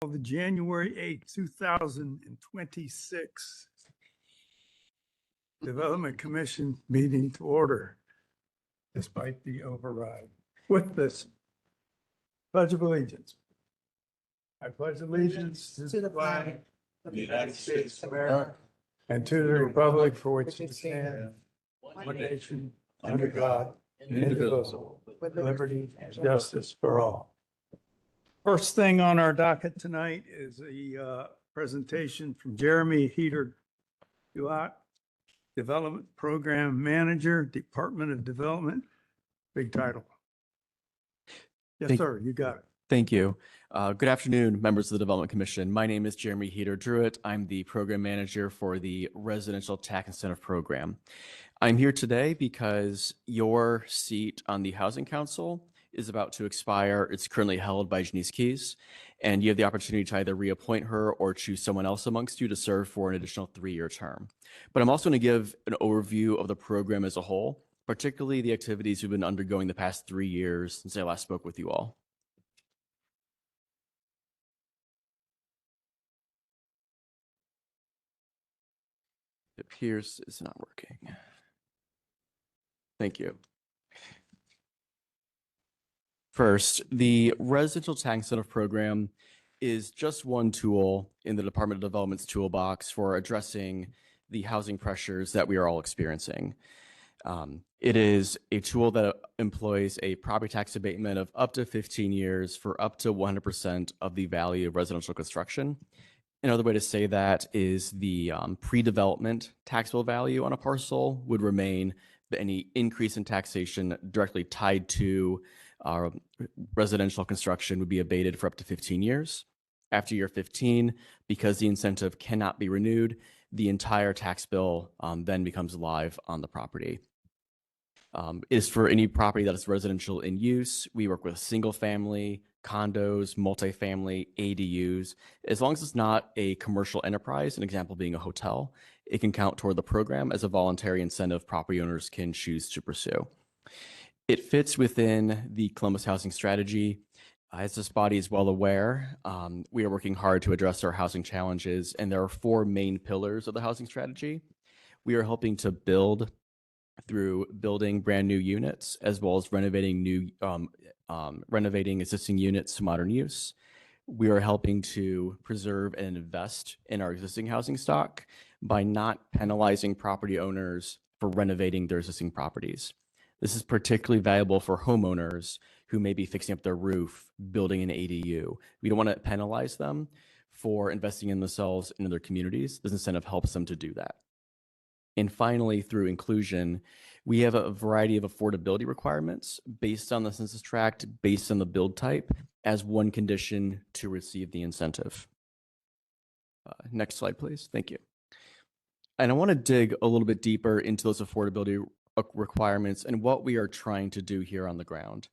The January 8th, 2026 Development Commission meeting to order despite the override. With this, pledge of allegiance. I pledge allegiance to the flag of the United States of America and to the republic for which it stands, one nation, under God, indivisible, with liberty and justice for all. First thing on our docket tonight is a presentation from Jeremy Heater, Development Program Manager, Department of Development. Big title. Yes, sir, you got it. Thank you. Good afternoon, members of the Development Commission. My name is Jeremy Heater-Druitt. I'm the Program Manager for the Residential Tax Incentive Program. I'm here today because your seat on the Housing Council is about to expire. It's currently held by Janice Keys, and you have the opportunity to either reappoint her or choose someone else amongst you to serve for an additional 3-year term. But I'm also going to give an overview of the program as a whole, particularly the activities we've been undergoing the past 3 years since I last spoke with you all. It appears it's not working. Thank you. First, the Residential Tax Incentive Program is just one tool in the Department of Development's toolbox for addressing the housing pressures that we are all experiencing. It is a tool that employs a property tax abatement of up to 15 years for up to 100% of the value of residential construction. Another way to say that is the pre-development taxable value on a parcel would remain, but any increase in taxation directly tied to residential construction would be abated for up to 15 years. After year 15, because the incentive cannot be renewed, the entire tax bill then becomes live on the property. It is for any property that is residential in use. We work with single family, condos, multifamily, ADUs. As long as it's not a commercial enterprise, an example being a hotel, it can count toward the program as a voluntary incentive property owners can choose to pursue. It fits within the Columbus Housing Strategy. As this body is well aware, we are working hard to address our housing challenges, and there are 4 main pillars of the housing strategy. We are helping to build through building brand new units, as well as renovating existing units to modern use. We are helping to preserve and invest in our existing housing stock by not penalizing property owners for renovating their existing properties. This is particularly valuable for homeowners who may be fixing up their roof, building an ADU. We don't want to penalize them for investing in themselves and in their communities. This incentive helps them to do that. And finally, through inclusion, we have a variety of affordability requirements based on the census tract, based on the build type, as one condition to receive the incentive. Next slide, please. Thank you. And I want to dig a little bit deeper into those affordability requirements and what we are trying to do here on the ground.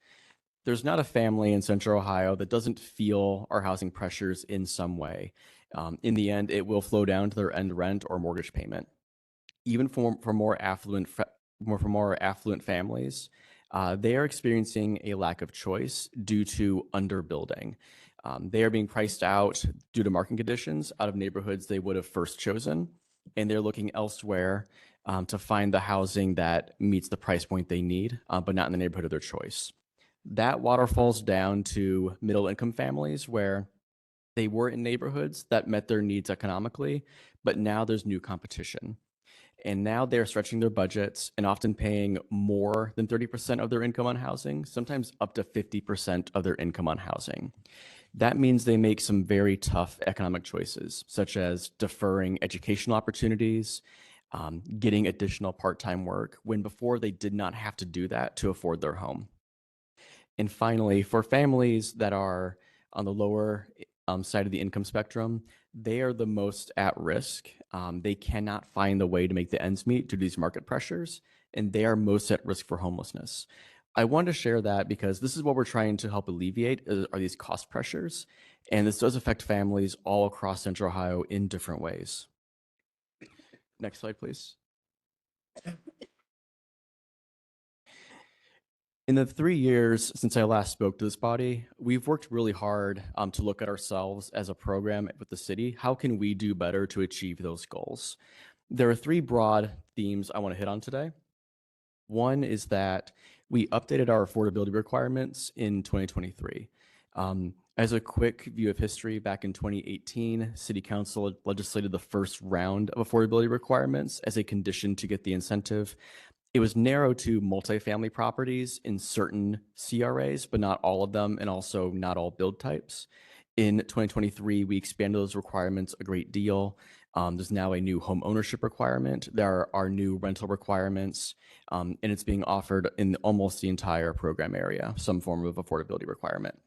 There's not a family in Central Ohio that doesn't feel our housing pressures in some way. In the end, it will flow down to their end rent or mortgage payment. Even for more affluent families, they are experiencing a lack of choice due to underbuilding. They are being priced out due to market conditions out of neighborhoods they would have first chosen, and they're looking elsewhere to find the housing that meets the price point they need, but not in the neighborhood of their choice. That waterfalls down to middle-income families where they were in neighborhoods that met their needs economically, but now there's new competition. And now they're stretching their budgets and often paying more than 30% of their income on housing, sometimes up to 50% of their income on housing. That means they make some very tough economic choices, such as deferring educational opportunities, getting additional part-time work, when before they did not have to do that to afford their home. And finally, for families that are on the lower side of the income spectrum, they are the most at risk. They cannot find the way to make the ends meet due to these market pressures, and they are most at risk for homelessness. I wanted to share that because this is what we're trying to help alleviate are these cost pressures, and this does affect families all across Central Ohio in different ways. Next slide, please. In the 3 years since I last spoke to this body, we've worked really hard to look at ourselves as a program with the city. How can we do better to achieve those goals? There are three broad themes I want to hit on today. One is that we updated our affordability requirements in 2023. As a quick view of history, back in 2018, City Council legislated the first round of affordability requirements as a condition to get the incentive. It was narrowed to multifamily properties in certain CRAs, but not all of them, and also not all build types. In 2023, we expanded those requirements a great deal. There's now a new home ownership requirement. There are new rental requirements, and it's being offered in almost the entire program area, some form of affordability requirement.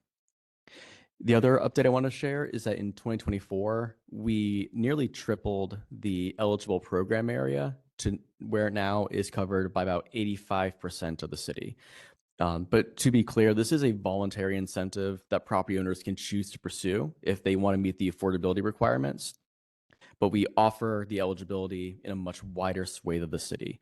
The other update I want to share is that in 2024, we nearly tripled the eligible program area to where it now is covered by about 85% of the city. But to be clear, this is a voluntary incentive that property owners can choose to pursue if they want to meet the affordability requirements. But we offer the eligibility in a much wider swathe of the city.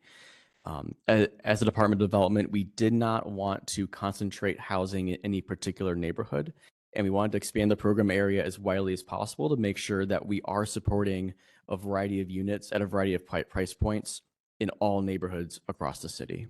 As a Department of Development, we did not want to concentrate housing in any particular neighborhood, and we wanted to expand the program area as widely as possible to make sure that we are supporting a variety of units at a variety of price points in all neighborhoods across the city.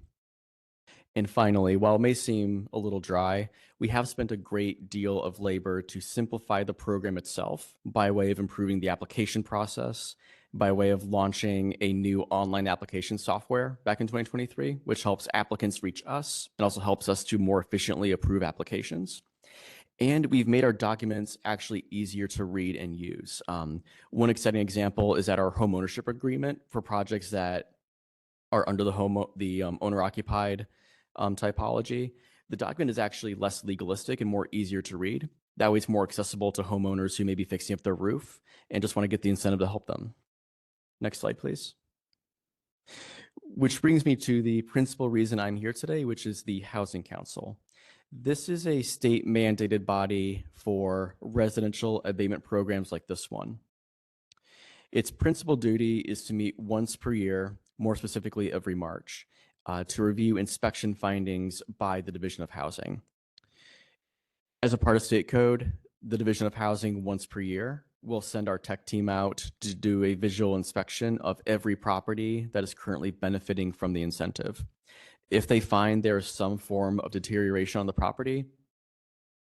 And finally, while it may seem a little dry, we have spent a great deal of labor to simplify the program itself by way of improving the application process, by way of launching a new online application software back in 2023, which helps applicants reach us and also helps us to more efficiently approve applications. And we've made our documents actually easier to read and use. One exciting example is that our homeownership agreement for projects that are under the owner-occupied typology, the document is actually less legalistic and more easier to read. That way it's more accessible to homeowners who may be fixing up their roof and just want to get the incentive to help them. Next slide, please. Which brings me to the principal reason I'm here today, which is the Housing Council. This is a state mandated body for residential abatement programs like this one. Its principal duty is to meet once per year, more specifically every March, to review inspection findings by the Division of Housing. As a part of state code, the Division of Housing once per year will send our tech team out to do a visual inspection of every property that is currently benefiting from the incentive. If they find there is some form of deterioration on the property,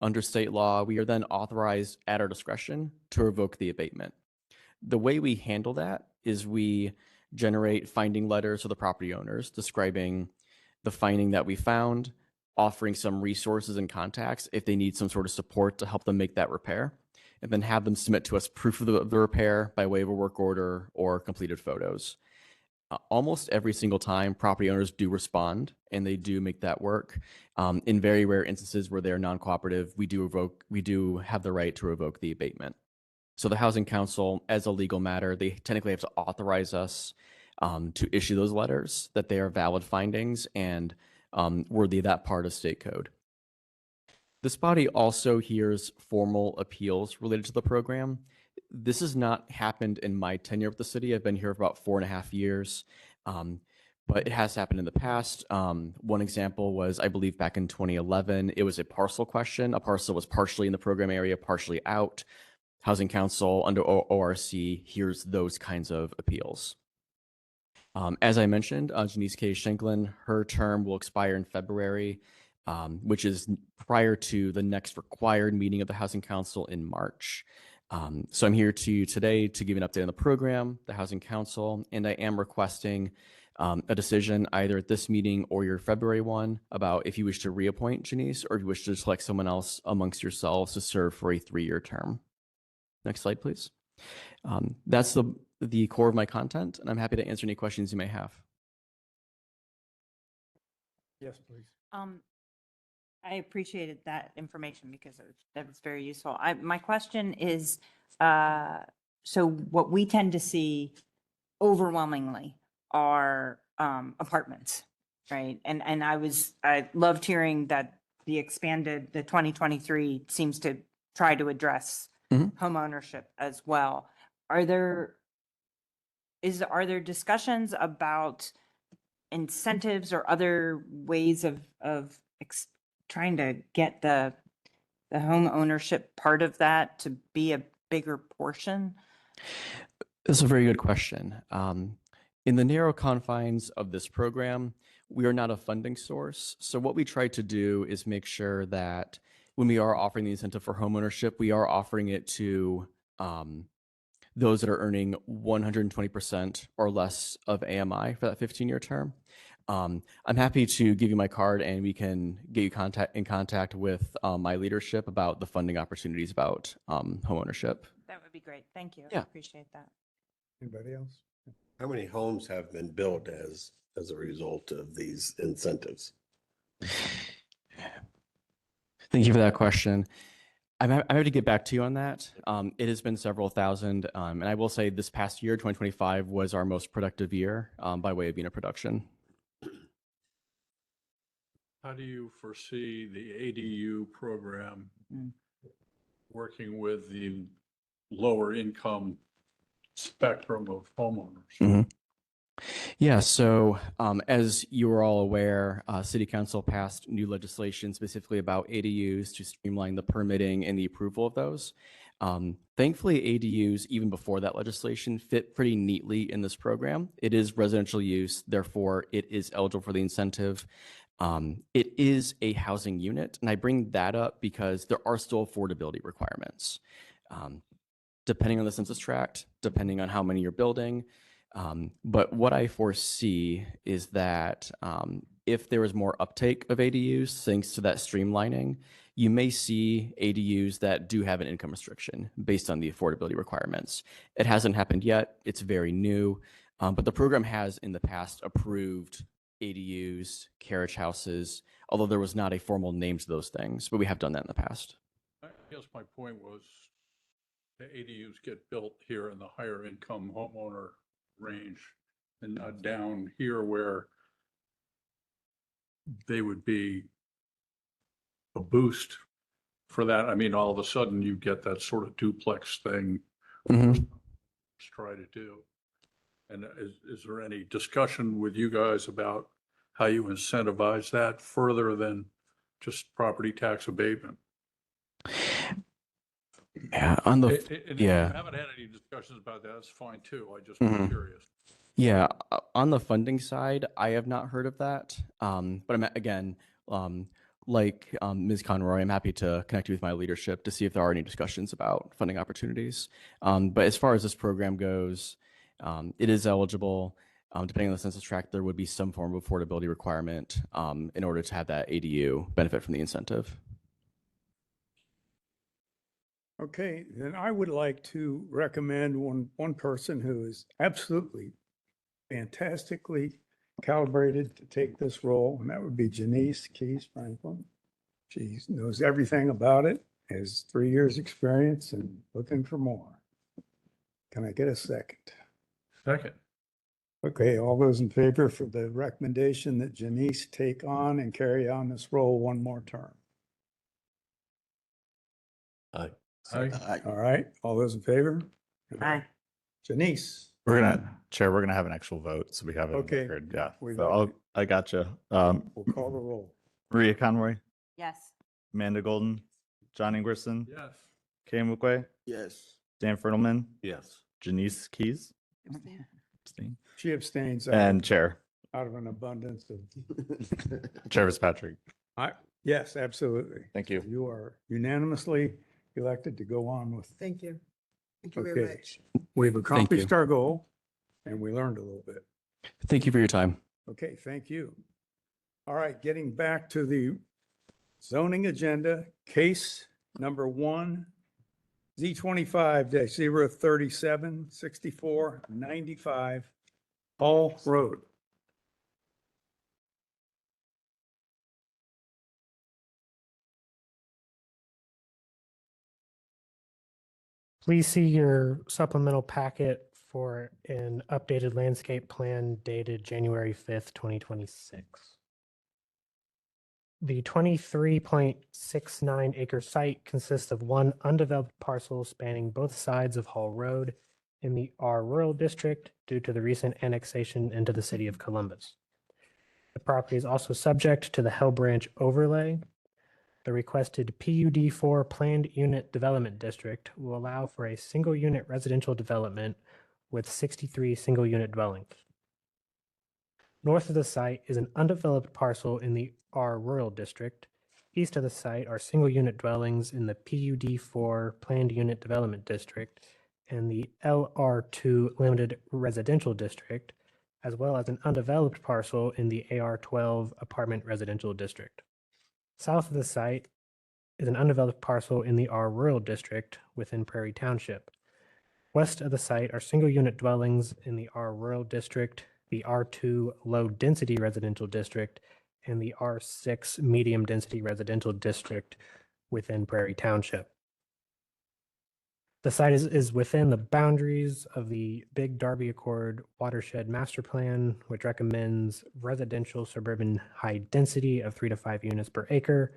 under state law, we are then authorized at our discretion to revoke the abatement. The way we handle that is we generate finding letters to the property owners describing the finding that we found, offering some resources and contacts if they need some sort of support to help them make that repair, and then have them submit to us proof of the repair by way of a work order or completed photos. Almost every single time, property owners do respond and they do make that work. In very rare instances where they're non-cooperative, we do have the right to revoke the abatement. So the Housing Council, as a legal matter, they technically have to authorize us to issue those letters, that they are valid findings and worthy of that part of state code. This body also hears formal appeals related to the program. This has not happened in my tenure with the city. I've been here for about 4.5 years, but it has happened in the past. One example was, I believe, back in 2011, it was a parcel question. A parcel was partially in the program area, partially out. Housing Council under ORC hears those kinds of appeals. As I mentioned, Janice K. Shanklin, her term will expire in February, which is prior to the next required meeting of the Housing Council in March. So I'm here to you today to give an update on the program, the Housing Council, and I am requesting a decision either at this meeting or your February one about if you wish to reappoint Janice or if you wish to select someone else amongst yourselves to serve for a 3-year term. Next slide, please. That's the core of my content, and I'm happy to answer any questions you may have. Yes, please. I appreciated that information because that was very useful. My question is, so what we tend to see overwhelmingly are apartments, right? And I loved hearing that the 2023 seems to try to address home ownership as well. Are there discussions about incentives or other ways of trying to get the home ownership part of that to be a bigger portion? That's a very good question. In the narrow confines of this program, we are not a funding source. So what we try to do is make sure that when we are offering the incentive for homeownership, we are offering it to those that are earning 120% or less of AMI for that 15-year term. I'm happy to give you my card and we can get you in contact with my leadership about the funding opportunities about homeownership. That would be great. Thank you. I Yeah. appreciate that. Anybody else? How many homes have been built as a result of these incentives? Thank you for that question. I'm happy to get back to you on that. It has been several thousand, and I will say this past year, 2025, was our most productive year by way of unit production. How do you foresee the ADU program Mm. working with the lower income spectrum of homeowners? Mhm. Yeah, so as you are all aware, City Council passed new legislation specifically about ADUs to streamline the permitting and the approval of those. Thankfully, ADUs, even before that legislation, fit pretty neatly in this program. It is residential use, therefore it is eligible for the incentive. It is a housing unit, and I bring that up because there are still affordability requirements. Depending on the census tract, depending on how many you're building. But what I foresee is that if there is more uptake of ADUs, thanks to that streamlining, you may see ADUs that do have an income restriction based on the affordability requirements. It hasn't happened yet. It's very new. But the program has in the past approved ADUs, carriage houses, although there was not a formal name to those things, but we have done that in the past. I guess my point was the ADUs get built here in the higher income homeowner range and not down here where they would be a boost for that. I mean, all of a sudden you get that sort of duplex thing Mhm. let's try to do. And is there any discussion with you guys about how you incentivize that further than just property tax abatement? Yeah, on the And if you yeah. haven't had any discussions about that, that's fine too. I just Mhm. was curious. Yeah, on the funding side, I have not heard of that. But I'm again, like Ms. Conroy, I'm happy to connect you with my leadership to see if there are any discussions about funding opportunities. But as far as this program goes, it is eligible. Depending on the census tract, there would be some form of affordability requirement in order to have that ADU benefit from the incentive. Okay, then I would like to recommend one person who is absolutely fantastically calibrated to take this role, and that would be Janice Keys Franklin. She knows everything about it, has 3 years' experience and looking for more. Can I get a second? Second. Okay, all those in favor for the recommendation that Janice take on and carry on this role one more term? Aye. Aye. All right, all those in favor? Aye. Janice, Chair, we're gonna have an actual vote, so we have it on Okay. record. Yeah, We so like I gotcha. we'll call the roll. Maria Conroy, Yes. Amanda Golden, John Ingwerson, Yes. Kay Mukwe, Yes. Dan Ferndelman, Yes. Janice Keys, Mm-hmm. abstain, She abstains and Chair, out of an abundance of, Chair Fitzpatrick. yes, absolutely. Thank you. You are unanimously elected to go on with. Thank you. Thank you very Okay. much. We've accomplished our goal and we learned a little bit. Thank you for your time. Okay, thank you. All right, getting back to the zoning agenda, case number 1, Z25-037-6495, Hall Road. Please see your supplemental packet for an updated landscape plan dated January 5th, 2026. The 23.69 acre site consists of one undeveloped parcel spanning both sides of Hall Road in the R Rural District due to the recent annexation into the city of Columbus. The property is also subject to the Hell Branch overlay. The requested PUD4 Planned Unit Development District will allow for a single-unit residential development with 63 single-unit dwellings. North of the site is an undeveloped parcel in the R Rural District. East of the site are single-unit dwellings in the PUD4 Planned Unit Development District and the LR2 Limited Residential District, as well as an undeveloped parcel in the AR12 Apartment Residential District. South of the site is an undeveloped parcel in the R Rural District within Prairie Township. West of the site are single-unit dwellings in the R Rural District, the R2 Low Density Residential District, and the R6 Medium Density Residential District within Prairie Township. The site is within the boundaries of the Big Darby Accord Watershed Master Plan, which recommends residential suburban high density of 3 to 5 units per acre,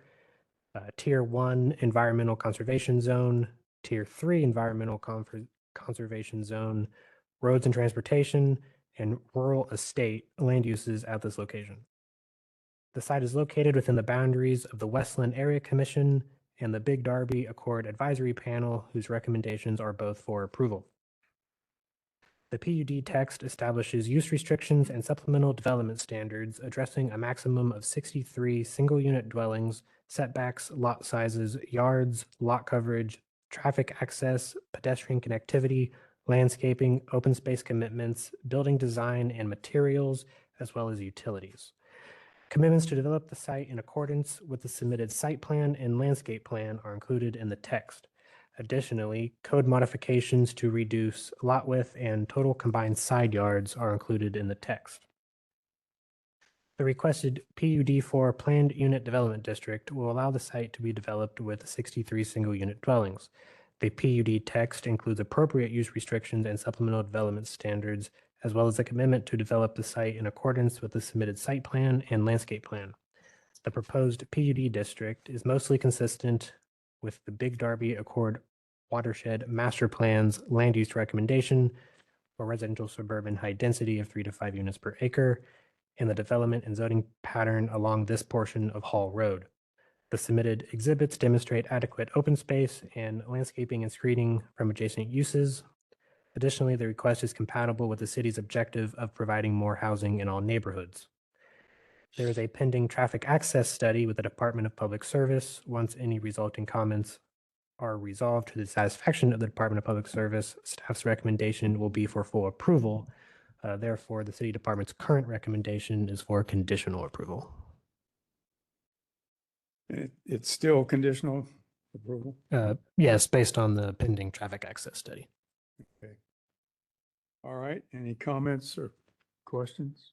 Tier 1 Environmental Conservation Zone, Tier 3 Environmental Conservation Zone, roads and transportation, and rural estate land uses at this location. The site is located within the boundaries of the Westland Area Commission and the Big Darby Accord Advisory Panel, whose recommendations are both for approval. The PUD text establishes use restrictions and supplemental development standards addressing a maximum of 63 single-unit dwellings, setbacks, lot sizes, yards, lot coverage, traffic access, pedestrian connectivity, landscaping, open space commitments, building design and materials, as well as utilities. Commitments to develop the site in accordance with the submitted site plan and landscape plan are included in the text. Additionally, code modifications to reduce lot width and total combined side yards are included in the text. The requested PUD4 Planned Unit Development District will allow the site to be developed with 63 single-unit dwellings. The PUD text includes appropriate use restrictions and supplemental development standards, as well as a commitment to develop the site in accordance with the submitted site plan and landscape plan. The proposed PUD district is mostly consistent with the Big Darby Accord Watershed Master Plan's land use recommendation for residential suburban high density of 3 to 5 units per acre and the development and zoning pattern along this portion of Hall Road. The submitted exhibits demonstrate adequate open space and landscaping and screening from adjacent uses. Additionally, the request is compatible with the city's objective of providing more housing in all neighborhoods. There is a pending traffic access study with the Department of Public Service. Once any resulting comments are resolved to the satisfaction of the Department of Public Service, staff's recommendation will be for full approval. Therefore, the city department's current recommendation is for conditional approval. It's still conditional approval. Yes, based on the pending traffic access study. Okay. All right, any comments or questions?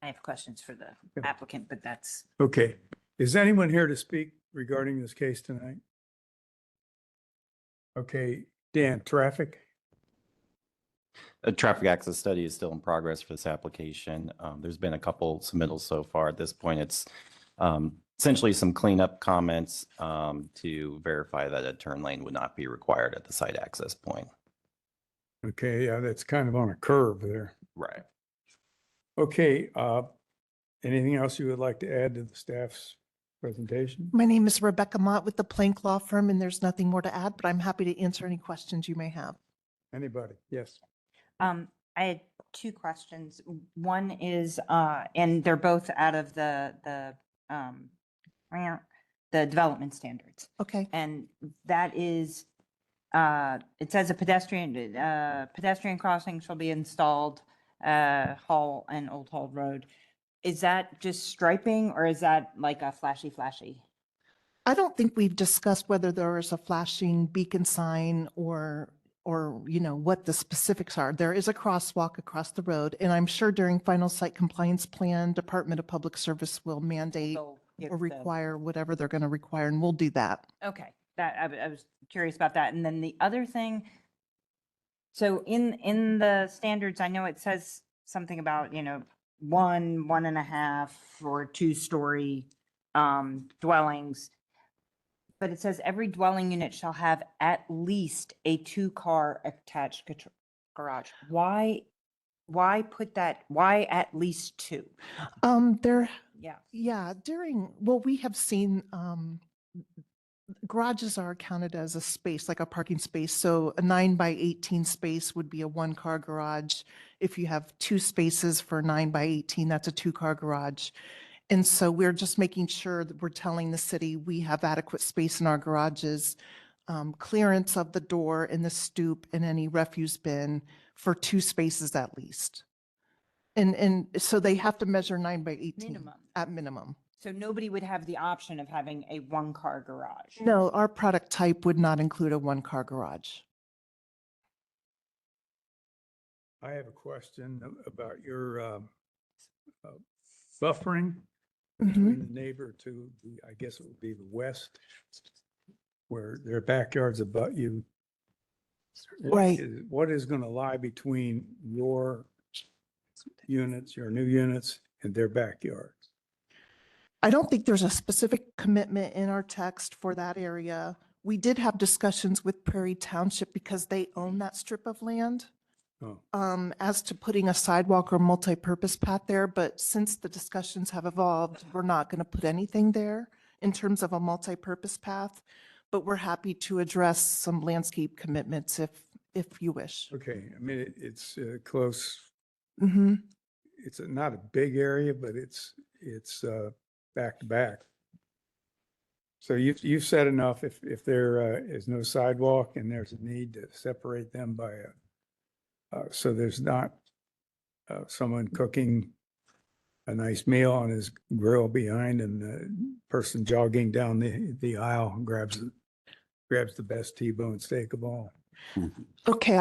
I have questions for the Yeah. applicant, but that's, Okay, is anyone here to speak regarding this case tonight? Okay, Dan, traffic? A traffic access study is still in progress for this application. There's been a couple submittals so far. At this point, it's essentially some cleanup comments to verify that a turn lane would not be required at the site access point. Okay, yeah, that's kind of on a curve there. Right. Okay, anything else you would like to add to the staff's presentation? My name is Rebecca Mott with the Plank Law Firm, and there's nothing more to add, but I'm happy to answer any questions you may have. Anybody? Yes. I had two questions. One is, and they're both out of the development standards. Okay. And that is, it says a pedestrian crossing shall be installed, Hall and Old Hall Road. Is that just striping or is that like a flashy? I don't think we've discussed whether there is a flashing beacon sign or what the specifics are. There is a crosswalk across the road, and I'm sure during final site compliance plan, Department of Public Service will mandate So if or the- require whatever they're going to require, and we'll do that. Okay, that, I was curious about that. And then the other thing, so in the standards, I know it says something about, 1.5 or 2-story dwellings. But it says every dwelling unit shall have at least a 2-car attached garage. Why why put that, why at least two? There, Yeah. yeah, well, we have seen, garages are counted as a space, like a parking space. So a 9 by 18 space would be a 1-car garage. If you have 2 spaces for 9 by 18, that's a 2-car garage. And so we're just making sure that we're telling the city we have adequate space in our garages, clearance of the door and the stoop and any refuse bin for 2 spaces at least. And so they have to measure 9 by 18 Minimum. at minimum. So nobody would have the option of having a 1-car garage? No, our product type would not include a 1-car garage. I have a question about your buffering Mhm. between the neighbor to, I guess it would be the west, where their backyards abut you. Right. What is going to lie between your units, your new units, and their backyards? I don't think there's a specific commitment in our text for that area. We did have discussions with Prairie Township because they own that strip of land. Oh. As to putting a sidewalk or multi-purpose path there, but since the discussions have evolved, we're not going to put anything there in terms of a multi-purpose path, but we're happy to address some landscape commitments if you wish. Okay, I mean, it's close. Mm-hmm. It's not a big area, but it's back to back. So you've said enough. If there is no sidewalk and there's a need to separate them by so there's not someone cooking a nice meal on his grill behind and the person jogging down the aisle and grabs the best T-bone steak of all. Okay,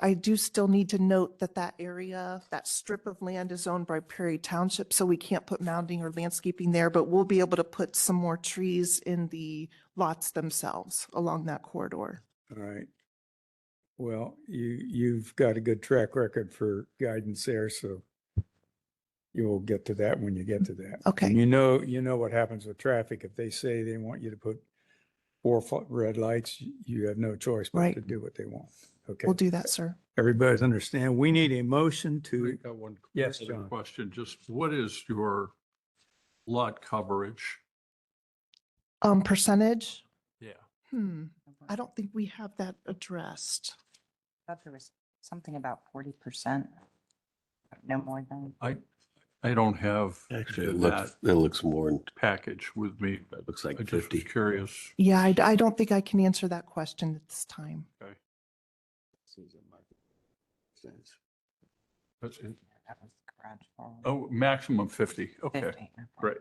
I do still need to note that that area, that strip of land is owned by Prairie Township, so we can't put mounding or landscaping there, but we'll be able to put some more trees in the lots themselves along that corridor. All right. Well, you've got a good track record for guidance there, so you'll get to that when you get to that. Okay. And you know what happens with traffic. If they say they want you to put 4 red lights, you have no choice but Right. to do what they want. Okay. We'll do that, sir. Everybody's understand. We need a motion I to, got one Yes, other John. question. Just what is your lot coverage? Percentage? Yeah. I don't think we have that addressed. Thought there was something about 40%. No more than. I don't have Actually, it that looks more, package with me. But looks like I just was 50. curious. Yeah, I don't think I can answer that question at this time. Okay. That's it. That was the garage door. Oh, maximum 50. Okay, 50. great.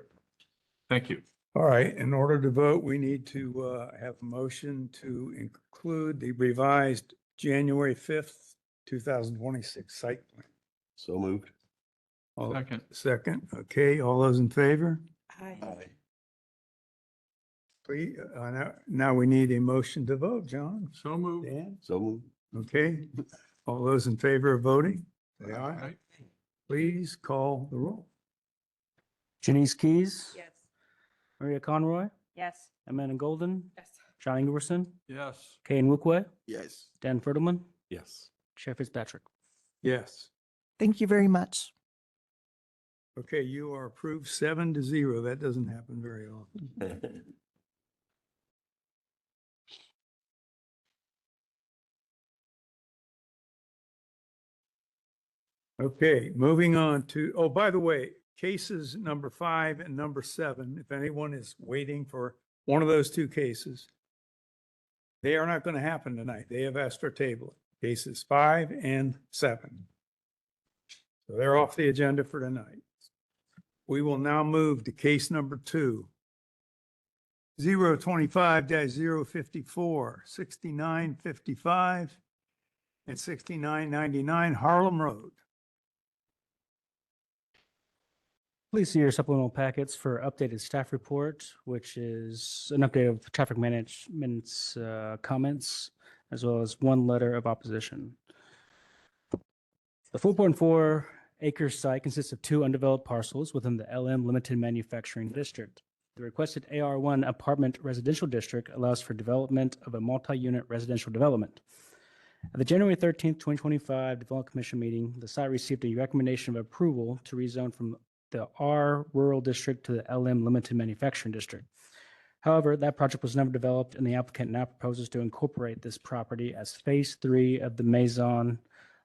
Thank you. all right, in order to vote, we need to have a motion to include the revised January 5th, 2026 site plan. So moved. All- Second. Second, okay, all those in favor? Aye. Please, now we need a motion to vote, John. So moved. Dan, So moved. okay, all those in favor of voting? Say aye. Aye. Please call the roll. Janice Keys, Yes. Maria Conroy, Yes. Amanda Golden, Yes. John Ingerson, Yes. Kane Wukwe, Yes. Dan Furtelman, Yes. Chair Fitzpatrick. Yes. Thank you very much. Okay, you are approved 7-0. That doesn't happen very often. Okay, moving on to, oh, by the way, cases number 5 and number 7, if anyone is waiting for one of those 2 cases, they are not going to happen tonight. They have asked for table, cases 5 and 7. So they're off the agenda for tonight. We will now move to case number 2. 025-054, 6955, and 6999 Harlem Road. Please see your supplemental packets for updated staff report, which is an update of traffic management's comments, as well as 1 letter of opposition. The 4.4 acre site consists of 2 undeveloped parcels within the LM Limited Manufacturing District. The requested AR1 apartment residential district allows for development of a multi-unit residential development. At the January 13th, 2025 Development Commission meeting, the site received a recommendation of approval to rezone from the R Rural District to the LM Limited Manufacturing District. However, that project was never developed, and the applicant now proposes to incorporate this property as Phase 3 of the Maison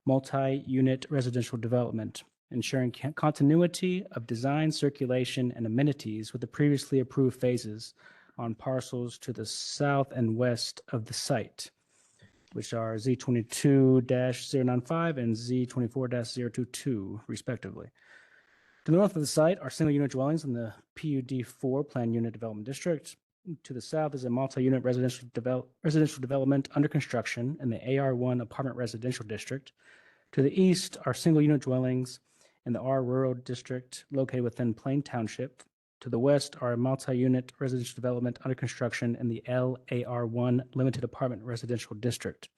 multi-unit residential development, ensuring continuity of design, circulation, and amenities with the previously approved phases on parcels to the south and west of the site, which are Z22-095 and Z24-022, respectively. To the north of the site are single-unit dwellings in the PUD4 Planned Unit Development District. To the south is a multi-unit residential development under construction in the AR1 Apartment Residential District. To the east are single-unit dwellings in the R Rural District located within Plain Township. To the west are a multi-unit residential development under construction in the LAR1 Limited Apartment Residential District.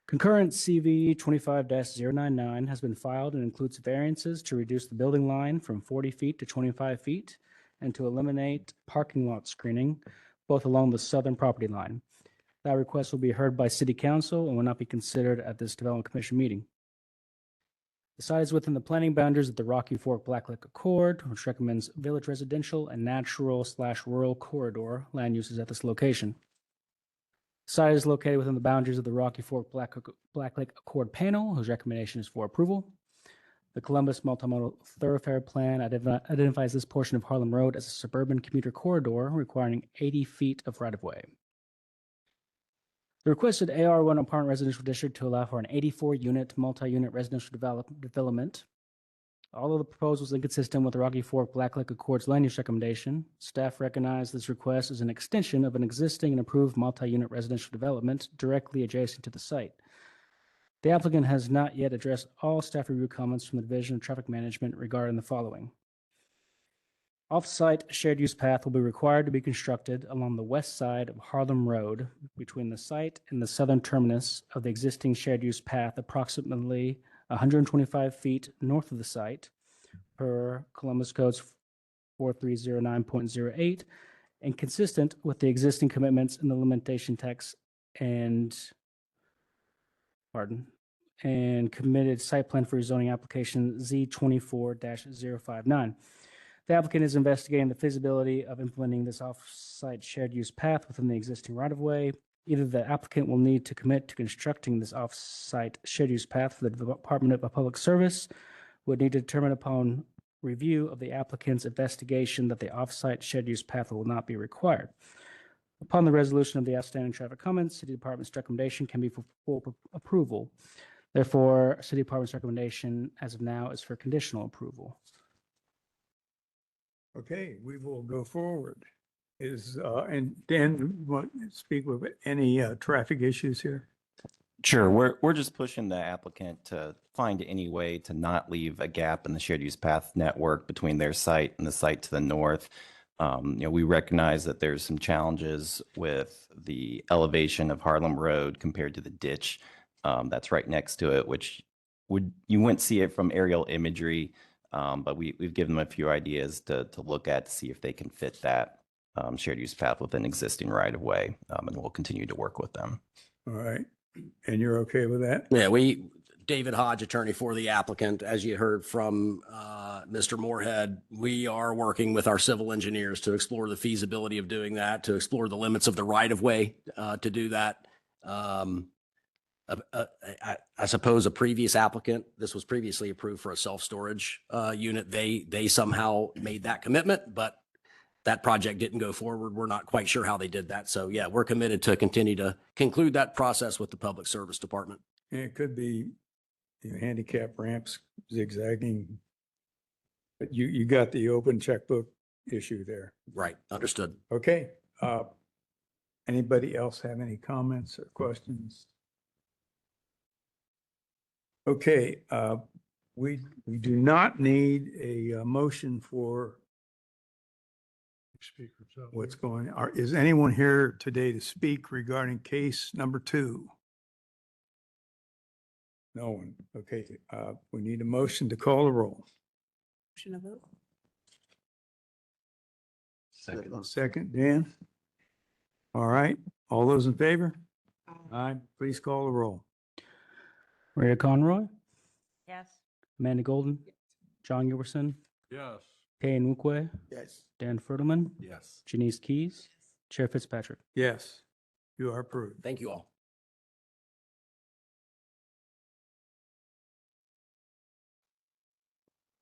Concurrent CV 25-099 has been filed and includes variances to reduce the building line from 40 feet to 25 feet and to eliminate parking lot screening, both along the southern property line. That request will be heard by City Council and will not be considered at this Development Commission meeting. The site is within the planning boundaries of the Rocky Fork Blacklick Accord, which recommends village residential and natural/rural corridor land uses at this location. The site is located within the boundaries of the Rocky Fork Blacklick Accord panel, whose recommendation is for approval. The Columbus Multimodal Thoroughfare Plan identifies this portion of Harlem Road as a suburban commuter corridor requiring 80 feet of right-of-way. The requested AR1 Apartment Residential District to allow for an 84-unit multi-unit residential development. Although the proposal is inconsistent with the Rocky Fork Blacklick Accord's land use recommendation, staff recognize this request as an extension of an existing and approved multi-unit residential development directly adjacent to the site. The applicant has not yet addressed all staff review comments from the Division of Traffic Management regarding the following. Off-site shared use path will be required to be constructed along the west side of Harlem Road between the site and the southern terminus of the existing shared use path, approximately 125 feet north of the site per Columbus Codes 4309.08 and consistent with the existing commitments in the limitation text and committed site plan for rezoning application Z24-059. The applicant is investigating the feasibility of implementing this off-site shared use path within the existing right-of-way. Either the applicant will need to commit to constructing this off-site shared use path for the Department of Public Service, would need to determine upon review of the applicant's investigation that the off-site shared use path will not be required. Upon the resolution of the outstanding traffic comments, City Department's recommendation can be for full approval. Therefore, City Department's recommendation as of now is for conditional approval. Okay, we will go forward. And Dan, want to speak with any traffic issues here? Sure, we're just pushing the applicant to find any way to not leave a gap in the shared use path network between their site and the site to the north. We recognize that there's some challenges with the elevation of Harlem Road compared to the ditch that's right next to it, which you wouldn't see it from aerial imagery, but we've given them a few ideas to look at to see if they can fit that shared use path within existing right of way, and we'll continue to work with them. All right. And you're okay with that? Yeah, David Hodge, attorney for the applicant, as you heard from Mr. Moorhead, we are working with our civil engineers to explore the feasibility of doing that, to explore the limits of the right of way to do that. I suppose a previous applicant, this was previously approved for a self-storage unit. They somehow made that commitment, but that project didn't go forward. We're not quite sure how they did that. So yeah, we're committed to continue to conclude that process with the Public Service Department. And it could be handicap ramps zigzagging. But you got the open checkbook issue there. Right, understood. Okay. Anybody else have any comments or questions? Okay, we do not need a motion for what's going on. Is anyone here today to speak regarding case number 2? No one. Okay, we need a motion to call the roll. Second, Dan. All right, all those in favor? Aye. Please call the roll. Maria Conroy, Yes. Amanda Golden, John Gilbertson, Yes. Kay Nwukwe, Yes. Dan Furtleman, Yes. Janice Keys, Chair Fitzpatrick. Yes, you are approved. Thank you all.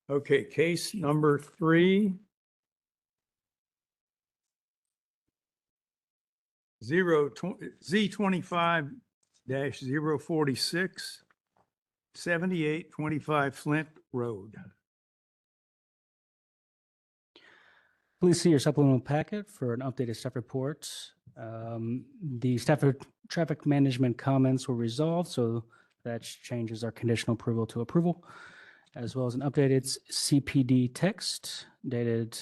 Okay, case number 3. Z25-046, 7825 Flint Road. Please see your supplemental packet for an updated staff report. The staff traffic management comments were resolved, so that changes our conditional approval to approval, as well as an updated CPD text dated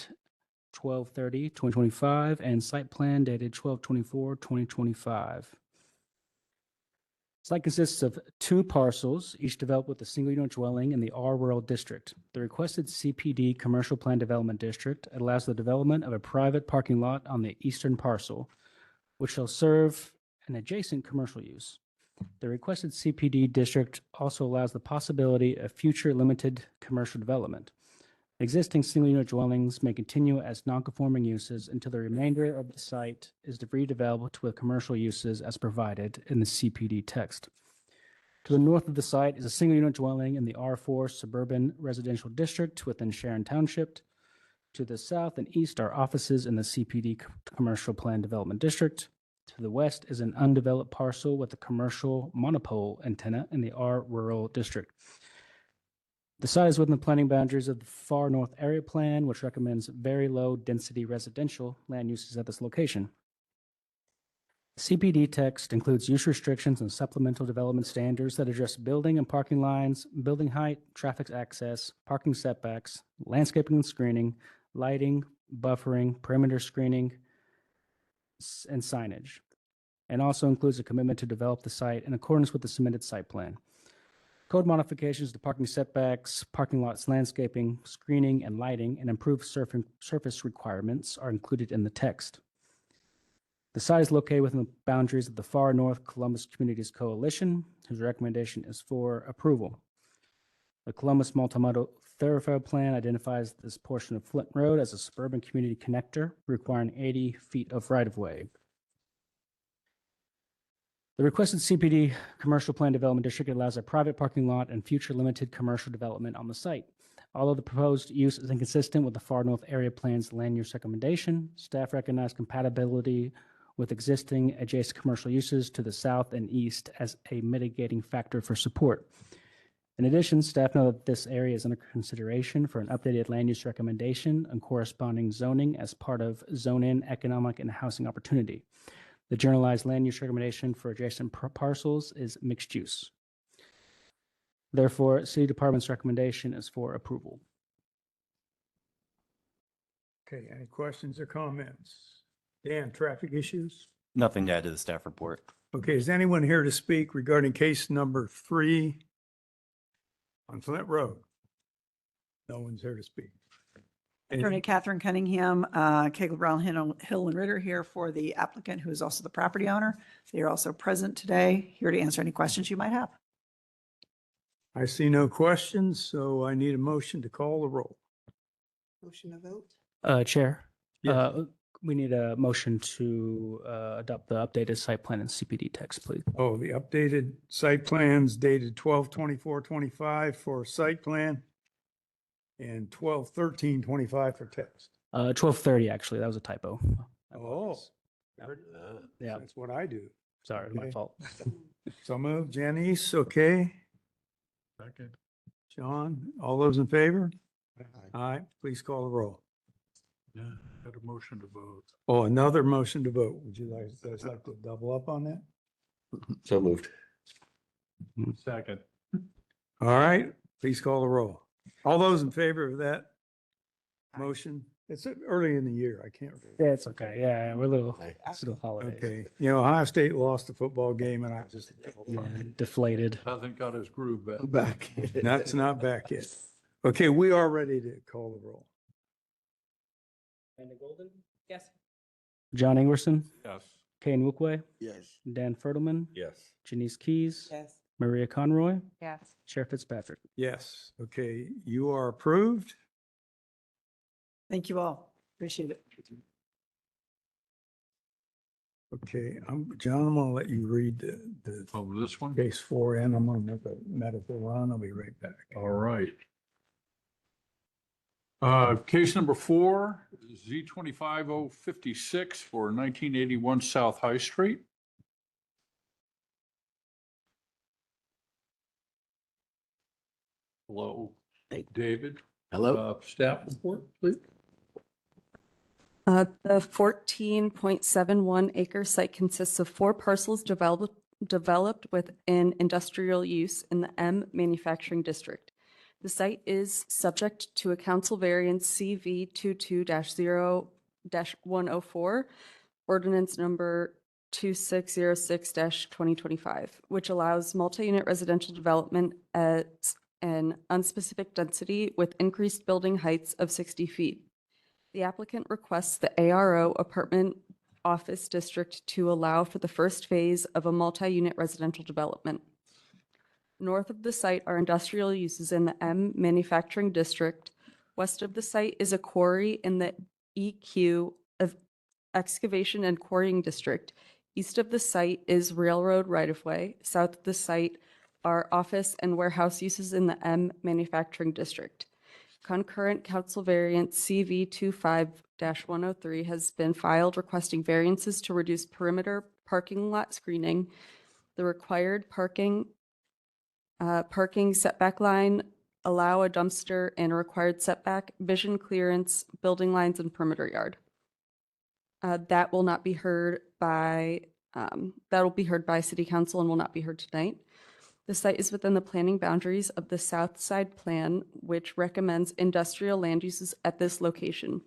12/30/2025 and site plan dated 12/24/2025. Site consists of 2 parcels, each developed with a single unit dwelling in the R Rural District. The requested CPD Commercial Plan Development District allows the development of a private parking lot on the eastern parcel, which shall serve an adjacent commercial use. The requested CPD district also allows the possibility of future limited commercial development. Existing single-unit dwellings may continue as non-conforming uses until the remainder of the site is redeveloped with commercial uses as provided in the CPD text. To the north of the site is a single-unit dwelling in the R4 Suburban Residential District within Sharon Township. To the south and east are offices in the CPD Commercial Plan Development District. To the west is an undeveloped parcel with a commercial monopole antenna in the R Rural District. The site is within the planning boundaries of the Far North Area Plan, which recommends very low density residential land uses at this location. CPD text includes use restrictions and supplemental development standards that address building and parking lines, building height, traffic access, parking setbacks, landscaping and screening, lighting, buffering, perimeter screening, and signage, and also includes a commitment to develop the site in accordance with the submitted site plan. Code modifications to parking setbacks, parking lots, landscaping, screening, and lighting, and improved surface requirements are included in the text. The site is located within the boundaries of the Far North Columbus Communities Coalition, whose recommendation is for approval. The Columbus Multimodal Thoroughfare Plan identifies this portion of Flint Road as a suburban community connector requiring 80 feet of right-of-way. The requested CPD Commercial Plan Development District allows a private parking lot and future limited commercial development on the site. Although the proposed use is inconsistent with the Far North Area Plan's land use recommendation, staff recognize compatibility with existing adjacent commercial uses to the south and east as a mitigating factor for support. In addition, staff know that this area is under consideration for an updated land use recommendation and corresponding zoning as part of zone-in economic and housing opportunity. The generalized land use recommendation for adjacent parcels is mixed use. Therefore, City Department's recommendation is for approval. Okay, any questions or comments? Dan, traffic issues? Nothing to add to the staff report. Okay, is anyone here to speak regarding case number 3 on Flint Road? No one's here to speak. Attorney Catherine Cunningham, Cagle Brown, Hill and Ritter here for the applicant, who is also the property owner. They are also present today, here to answer any questions you might have. I see no questions, so I need a motion to call the roll. Motion to vote? Chair, Yes. we need a motion to adopt the updated site plan and CPD text, please. Oh, the updated site plans dated 12/24/25 for site plan and 12/13/25 for text. 12:30, actually, that was a typo. Oh, Yeah, that's what I do. sorry, my Okay. fault. So moved. Janice, okay. Second. John, all those in favor? Aye. Please call the roll. Yeah, got a motion to vote. Oh, another motion to vote. Would you guys like to double up on that? So moved. Second. All right, please call the roll. All those in favor of that motion? It's early in the year. I can't. Yeah, it's okay. Yeah, we're a little, Aye. it's a holiday. Okay, you know, Ohio State lost the football game and I just. Deflated. Hasn't got his groove back. Back. That's not back yet. Okay, we are ready to call the roll. Amanda Golden? Yes. John Ingerson, Yes. Kay Nwukwe, Yes. Dan Furtleman, Yes. Janice Keys, Yes. Maria Conroy, Yes. Chair Fitzpatrick. Yes, okay, you are approved. Thank you all. Appreciate it. Okay, John, I'm gonna let you read the Oh, this one? case 4, and I'm gonna make a medical run. I'll be right back. All right. Case number 4, Z25056 for 1981 South High Street. Hello, Hey. David. Hello. Staff report, please. The 14.71 acre site consists of 4 parcels developed within industrial use in the M manufacturing district. The site is subject to a council variance CV 22-0-104, ordinance number 2606-2025, which allows multi-unit residential development at an unspecific density with increased building heights of 60 feet. The applicant requests the ARO Apartment Office District to allow for the first phase of a multi-unit residential development. North of the site are industrial uses in the M Manufacturing District. West of the site is a quarry in the EQ of Excavation and Quarrying District. East of the site is railroad right-of-way. South of the site are office and warehouse uses in the M Manufacturing District. Concurrent council variant CV 25-103 has been filed requesting variances to reduce perimeter parking lot screening, the required parking setback line, allow a dumpster, and a required setback, vision clearance, building lines, and perimeter yard. That will be heard by City Council and will not be heard tonight. The site is within the planning boundaries of the South Side Plan, which recommends industrial land uses at this location.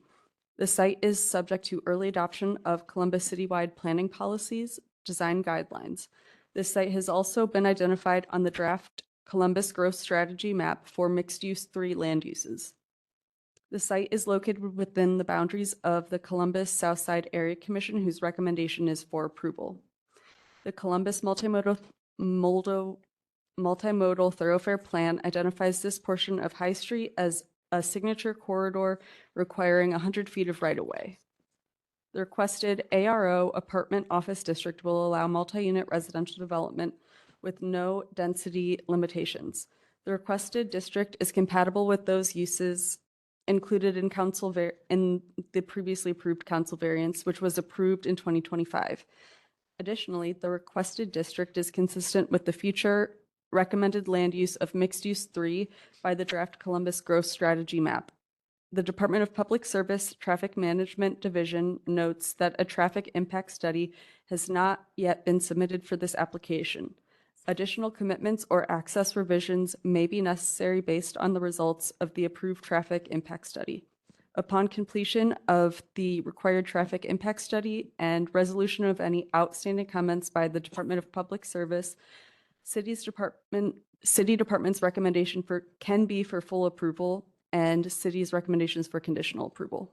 The site is subject to early adoption of Columbus citywide planning policies, design guidelines. This site has also been identified on the draft Columbus Growth Strategy map for mixed-use 3 land uses. The site is located within the boundaries of the Columbus Southside Area Commission, whose recommendation is for approval. The Columbus Multimodal Thoroughfare Plan identifies this portion of High Street as a signature corridor requiring 100 feet of right-of-way. The requested ARO Apartment Office District will allow multi-unit residential development with no density limitations. The requested district is compatible with those uses included in in the previously approved council variance, which was approved in 2025. Additionally, the requested district is consistent with the future recommended land use of mixed use 3 by the draft Columbus Growth Strategy map. The Department of Public Service Traffic Management Division notes that a traffic impact study has not yet been submitted for this application. Additional commitments or access revisions may be necessary based on the results of the approved traffic impact study. Upon completion of the required traffic impact study and resolution of any outstanding comments by the Department of Public Service, City Department's recommendation can be for full approval, and city's recommendations for conditional approval.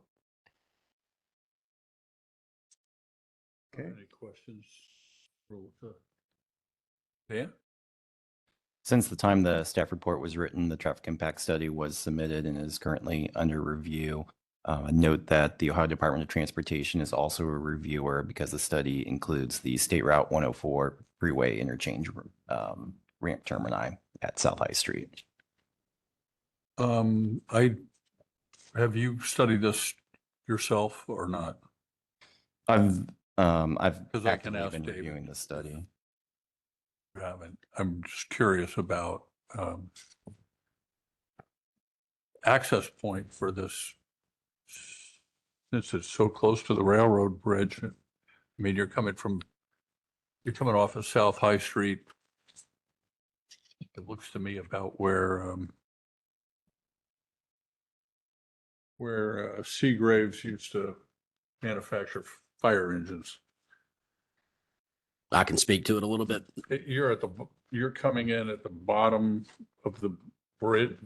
Okay. Any questions? Dan? Since the time the staff report was written, the traffic impact study was submitted and is currently under review. Note that the Ohio Department of Transportation is also a reviewer because the study includes the State Route 104 freeway interchange ramp termini at South High Street. Have you studied this yourself or not? I've 'Cause I can actively ask been David. reviewing the study. You haven't. I'm just curious about access point for this. Since it's so close to the railroad bridge, I mean, you're coming off of South High Street. It looks to me about where Seagraves used to manufacture fire engines. I can speak to it a little bit. You're coming in at the bottom of the bridge,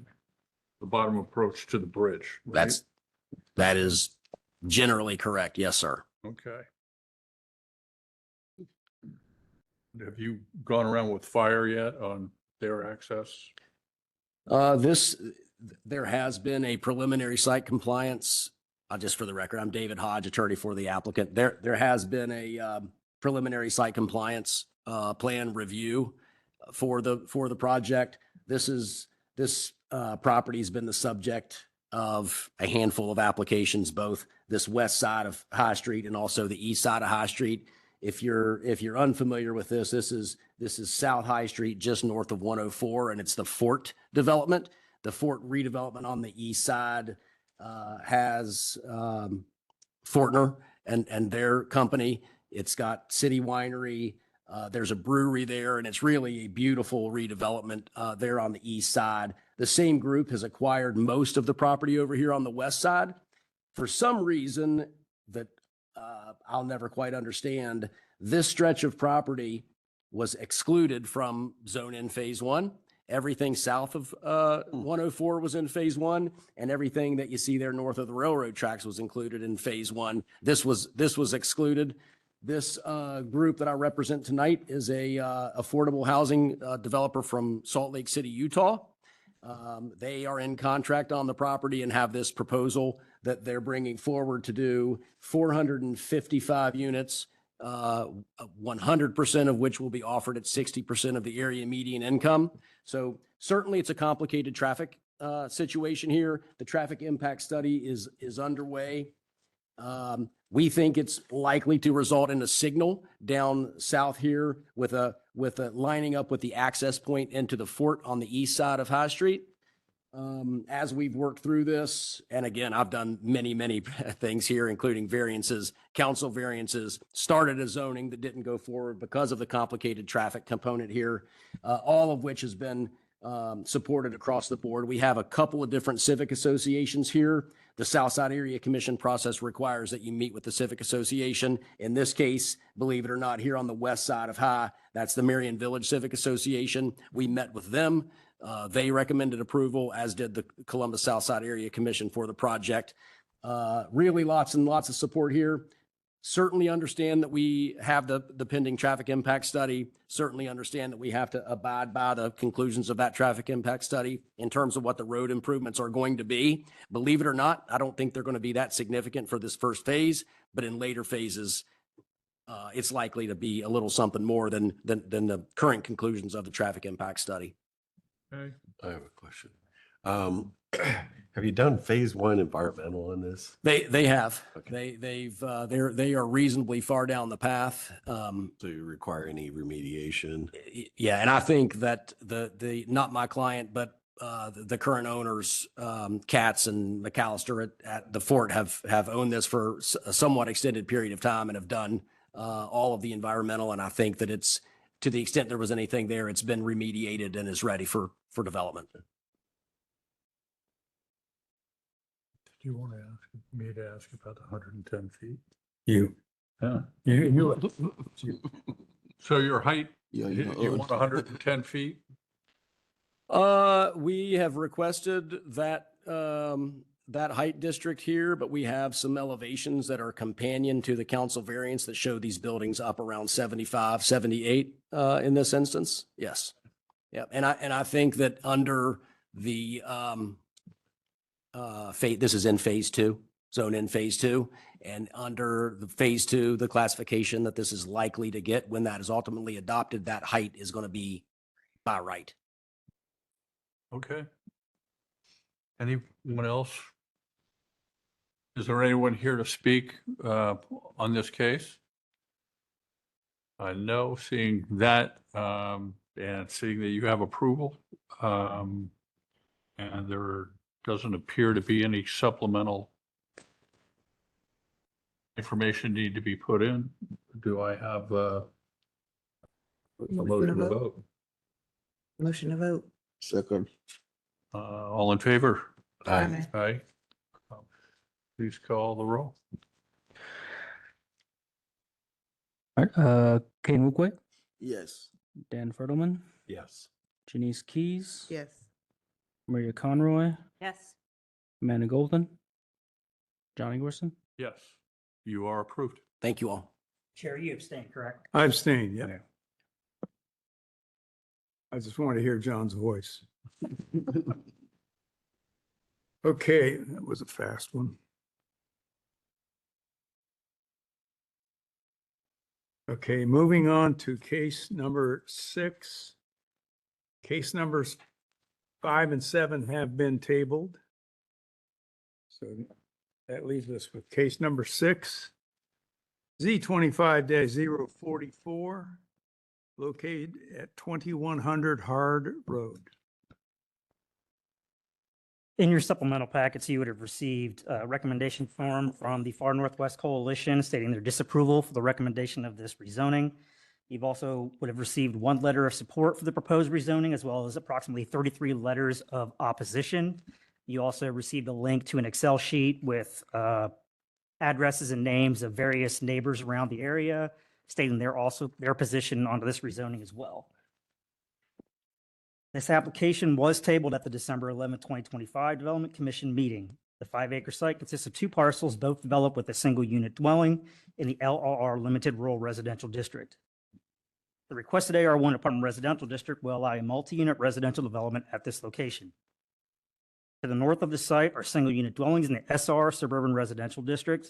the bottom approach to the bridge, right? That is generally correct. Yes, sir. Okay. Have you gone around with fire yet on their access? There has been a preliminary site compliance. Just for the record, I'm David Hodge, attorney for the applicant. There has been a preliminary site compliance plan review for the project. This property has been the subject of a handful of applications, both this west side of High Street and also the east side of High Street. If you're unfamiliar with this is South High Street, just north of 104, and it's the Fort development. The Fort redevelopment on the east side has Fortner and their company. It's got City Winery. There's a brewery there, and it's really a beautiful redevelopment there on the east side. The same group has acquired most of the property over here on the west side. For some reason that I'll never quite understand, this stretch of property was excluded from Zone N Phase 1. Everything south of 104 was in Phase 1, and everything that you see there north of the railroad tracks was included in Phase 1. This was excluded. This group that I represent tonight is a affordable housing developer from Salt Lake City, Utah. They are in contract on the property and have this proposal that they're bringing forward to do 455 units, 100% of which will be offered at 60% of the area median income. So certainly it's a complicated traffic situation here. The traffic impact study is underway. We think it's likely to result in a signal down south here with a lining up with the access point into the Fort on the east side of High Street. As we've worked through this, and again, I've done many things here, including variances, council variances, started a zoning that didn't go forward because of the complicated traffic component here, all of which has been supported across the board. We have a couple of different civic associations here. The Southside Area Commission process requires that you meet with the civic association. In this case, believe it or not, here on the west side of High, that's the Marion Village Civic Association. We met with them. They recommended approval, as did the Columbus Southside Area Commission for the project. Really lots and lots of support here. Certainly understand that we have the pending traffic impact study. Certainly understand that we have to abide by the conclusions of that traffic impact study in terms of what the road improvements are going to be. Believe it or not, I don't think they're going to be that significant for this first phase, but in later phases, it's likely to be a little something more than the current conclusions of the traffic impact study. Okay. I have a question. Have you done Phase 1 environmental on this? They have. Okay. They are reasonably far down the path. Do you require any remediation? Yeah, and I think that the not my client, but the current owners, Katz and McAllister at the Fort have owned this for a somewhat extended period of time and have done all of the environmental. And I think that it's, to the extent there was anything there, it's been remediated and is ready for development. Do you want to ask me to ask about the 110 feet? You. Yeah. You. So your height, Yeah, you want 110 feet? We have requested that that height district here, but we have some elevations that are companion to the council variance that show these buildings up around 75, 78 in this instance. Yes. Yeah. And I think that under the this is in Phase 2, Zone in Phase 2, and under the Phase 2, the classification that this is likely to get when that is ultimately adopted, that height is going to be by right. Okay. Anyone else? Is there anyone here to speak on this case? No, seeing that and seeing that you have approval, and there doesn't appear to be any supplemental information need to be put in. Do I have a motion to vote? Motion to vote. Second. All in favor? Aye. Aye. Please call the roll. All right, Kane Mukwe, Yes. Dan Fertelman, Yes. Janice Keys, Yes. Maria Conroy, Yes. Amanda Golden, Johnny Gorson. Yes, you are approved. Thank you all. Chair, you abstain, correct? I abstain, yeah. I just want to hear John's voice. Okay, that was a fast one. Okay, moving on to case number 6. Case numbers 5 and 7 have been tabled. So that leaves us with case number 6, Z25-044, located at 2100 Hard Road. In your supplemental packets, you would have received a recommendation form from the Far Northwest Coalition stating their disapproval for the recommendation of this rezoning. You've also would have received 1 letter of support for the proposed rezoning, as well as approximately 33 letters of opposition. You also received a link to an Excel sheet with addresses and names of various neighbors around the area, stating their position on this rezoning as well. This application was tabled at the December 11th, 2025 Development Commission meeting. The 5-acre site consists of 2 parcels, both developed with a single unit dwelling in the LRR Limited Rural Residential District. The requested AR1 apartment residential district will allow a multi-unit residential development at this location. To the north of the site are single unit dwellings in the SR Suburban Residential District.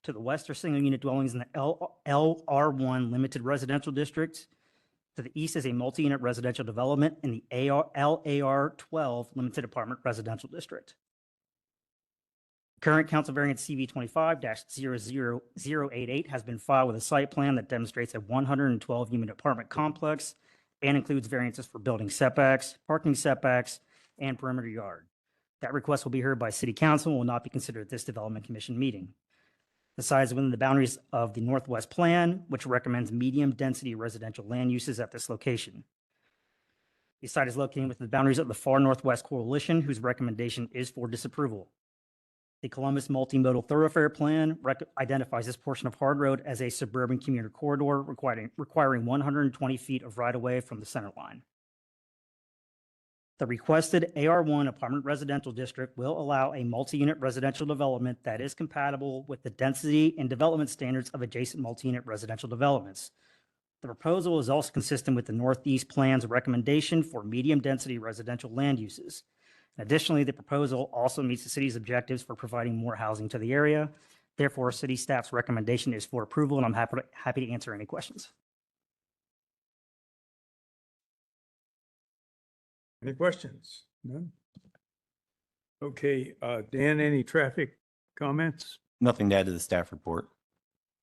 To the west are single unit dwellings in the LR1 Limited Residential District. To the east is a multi-unit residential development in the LAR 12 Limited Apartment Residential District. Current council variance CV 25-00088 has been filed with a site plan that demonstrates a 112 unit apartment complex and includes variances for building setbacks, parking setbacks, and perimeter yard. That request will be heard by City Council and will not be considered at this Development Commission meeting. The site is within the boundaries of the Northwest Plan, which recommends medium-density residential land uses at this location. The site is located within the boundaries of the Far Northwest Coalition, whose recommendation is for disapproval. The Columbus Multimodal Thoroughfare Plan identifies this portion of Hard Road as a suburban commuter corridor requiring 120 feet of right-of-way from the center line. The requested AR1 apartment residential district will allow a multi-unit residential development that is compatible with the density and development standards of adjacent multi-unit residential developments. The proposal is also consistent with the Northeast Plan's recommendation for medium-density residential land uses. Additionally, the proposal also meets the city's objectives for providing more housing to the area. Therefore, city staff's recommendation is for approval, and I'm happy to answer any questions. Any questions? None? Okay, Dan, any traffic comments? Nothing to add to the staff report.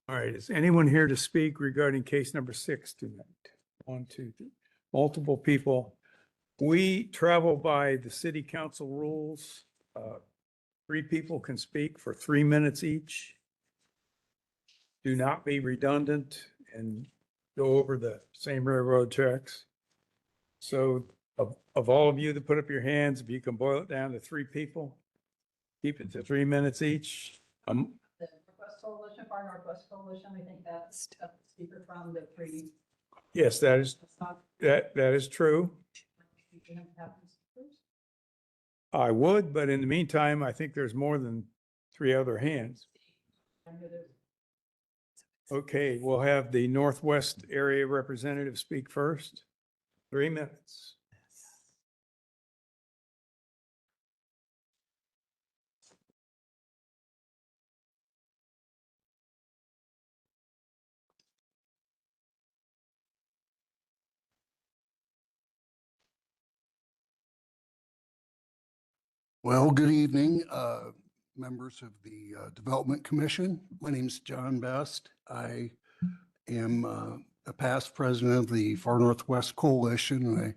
All right, is anyone here to speak regarding case number 6 tonight? 1, 2, 3. Multiple people. We travel by the city council rules. 3 people can speak for 3 minutes each. Do not be redundant and go over the same railroad tracks. So of all of you that put up your hands, if you can boil it down to 3 people, keep it to 3 minutes each. The Northwest Coalition, Far Northwest Coalition, I think that's a speaker from the 3. Yes, that is true. I would, but in the meantime, I think there's more than 3 other hands. Okay, we'll have the Northwest area representative speak first. 3 minutes. Well, good evening, members of the Development Commission. My name is John Best. I am a past president of the Far Northwest Coalition, and I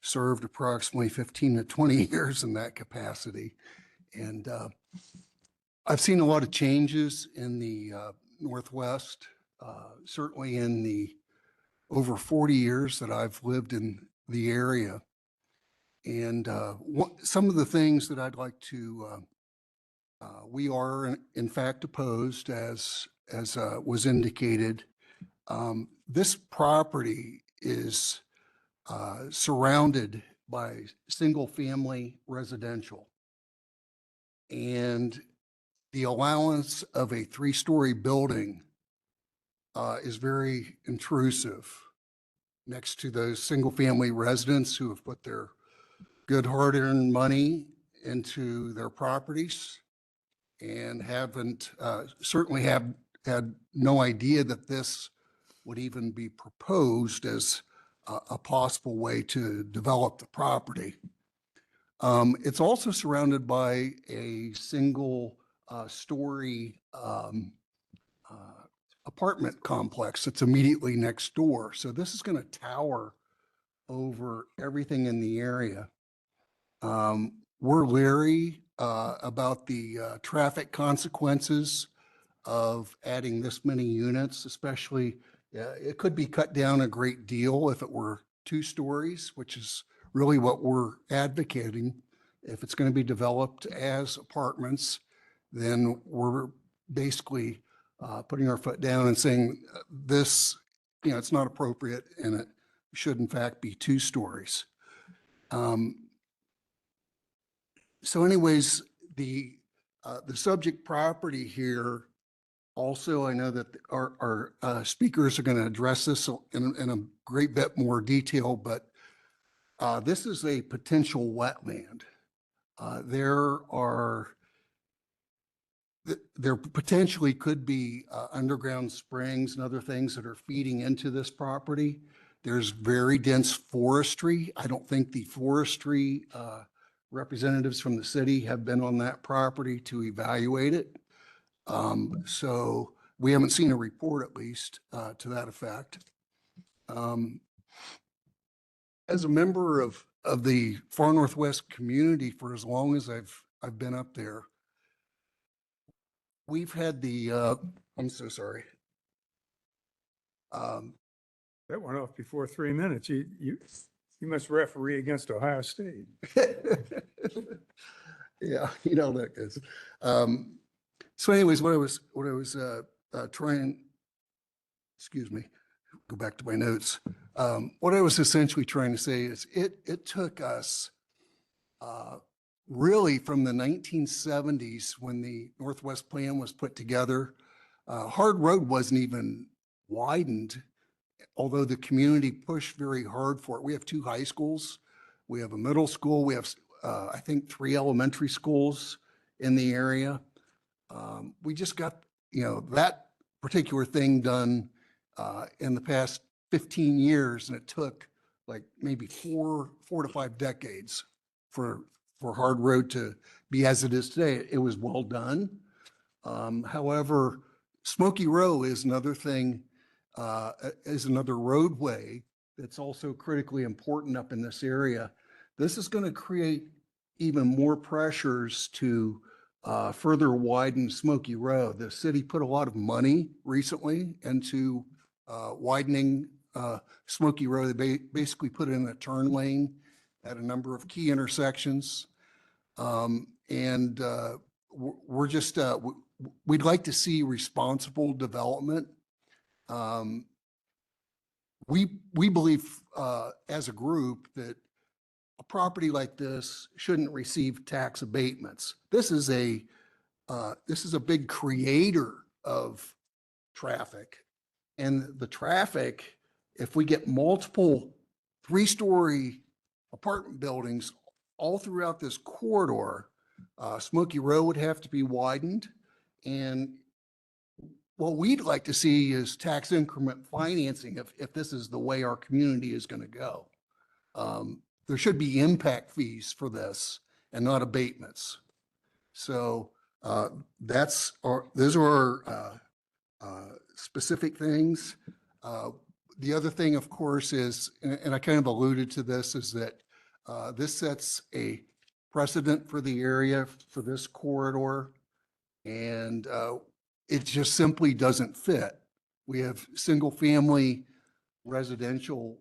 served approximately 15 to 20 years in that capacity. And I've seen a lot of changes in the Northwest, certainly in the over 40 years that I've lived in the area. And some of the things that I'd like to, we are in fact opposed, as was indicated. This property is surrounded by single-family residential, and the allowance of a 3-story building is very intrusive. next to those single-family residents who have put their good hard-earned money into their properties and haven't, certainly have had no idea that this would even be proposed as a possible way to develop the property. It's also surrounded by a single story apartment complex that's immediately next door. So this is going to tower over everything in the area. We're leery about the traffic consequences of adding this many units, especially it could be cut down a great deal if it were 2 stories, which is really what we're advocating. If it's going to be developed as apartments, then we're basically putting our foot down and saying this, it's not appropriate and it should in fact be 2 stories. So anyways, the subject property here, also, I know that our speakers are going to address this in a great bit more detail, but this is a potential wetland. There potentially could be underground springs and other things that are feeding into this property. There's very dense forestry. I don't think the forestry representatives from the city have been on that property to evaluate it. So we haven't seen a report, at least, to that effect. As a member of the Far Northwest community for as long as I've been up there, we've had I'm so sorry. That went off before 3 minutes. You must referee against Ohio State. Yeah, you know that is. So anyways, what I was trying, excuse me, go back to my notes. What I was essentially trying to say is it took us really from the 1970s when the Northwest Plan was put together. Hard Road wasn't even widened, although the community pushed very hard for it. We have 2 high schools. We have a middle school. We have, I think, 3 elementary schools in the area. We just got, that particular thing done in the past 15 years, and it took like maybe 4 to 5 decades for Hard Road to be as it is today. It was well done. However, Smoky Row is another thing, is another roadway that's also critically important up in this area. This is going to create even more pressures to further widen Smoky Row. The city put a lot of money recently into widening Smoky Row. They basically put in a turn lane at a number of key intersections. We're just, we'd like to see responsible development. We believe as a group that a property like this shouldn't receive tax abatements. This is a big creator of traffic. And the traffic, if we get multiple 3-story apartment buildings all throughout this corridor, Smoky Row would have to be widened. And what we'd like to see is tax increment financing if this is the way our community is going to go. There should be impact fees for this and not abatements. So those are our specific things. The other thing, of course, is, and I kind of alluded to this, is that this sets a precedent for the area for this corridor, and it just simply doesn't fit. We have single-family residential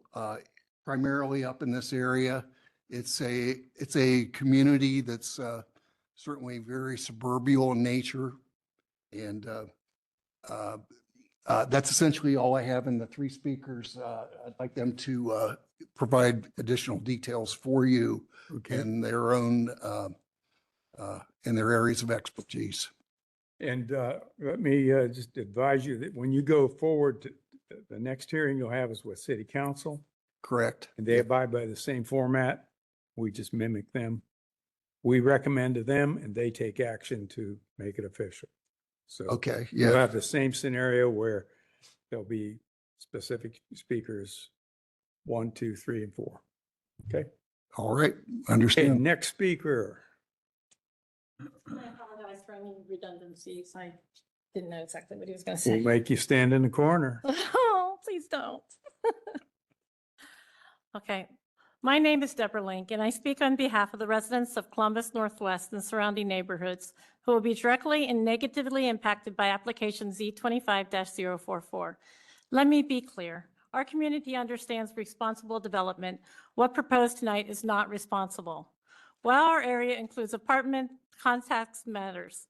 primarily up in this area. It's a community that's certainly very suburban in nature, and that's essentially all I have in the 3 speakers. I'd like them to provide additional details for you in their own in their areas of expertise. And let me just advise you that when you go forward to the next hearing you'll have is with City Council. correct. and they abide by the same format. We just mimic them. We recommend to them and they take action to make it official. So Okay, you'll yeah, have the same scenario where there'll be specific speakers, 1, 2, 3, and 4. Okay. all right, Okay, understand. next speaker. I apologize for any redundancies. I didn't know exactly what he was going to We'll say. make you stand in the corner. Oh, please don't. Okay. My name is Deborah Link, and I speak on behalf of the residents of Columbus Northwest and surrounding neighborhoods who will be directly and negatively impacted by application Z25-044. Let me be clear. Our community understands responsible development. What proposed tonight is not responsible. While our area includes apartment, context matters.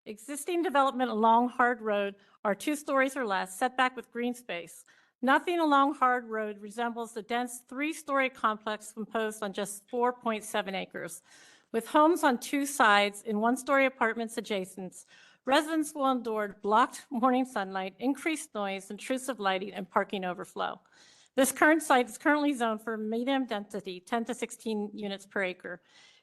Existing development along Hard Road are 2 stories or less, setback with green space. Nothing along Hard Road resembles the dense 3-story complex composed on just 4.7 acres. With homes on 2 sides and 1-story apartments adjacent, residents will endure blocked morning sunlight, increased noise, intrusive lighting, and parking overflow. This current site is currently zoned for medium density, 10 to 16 units per acre.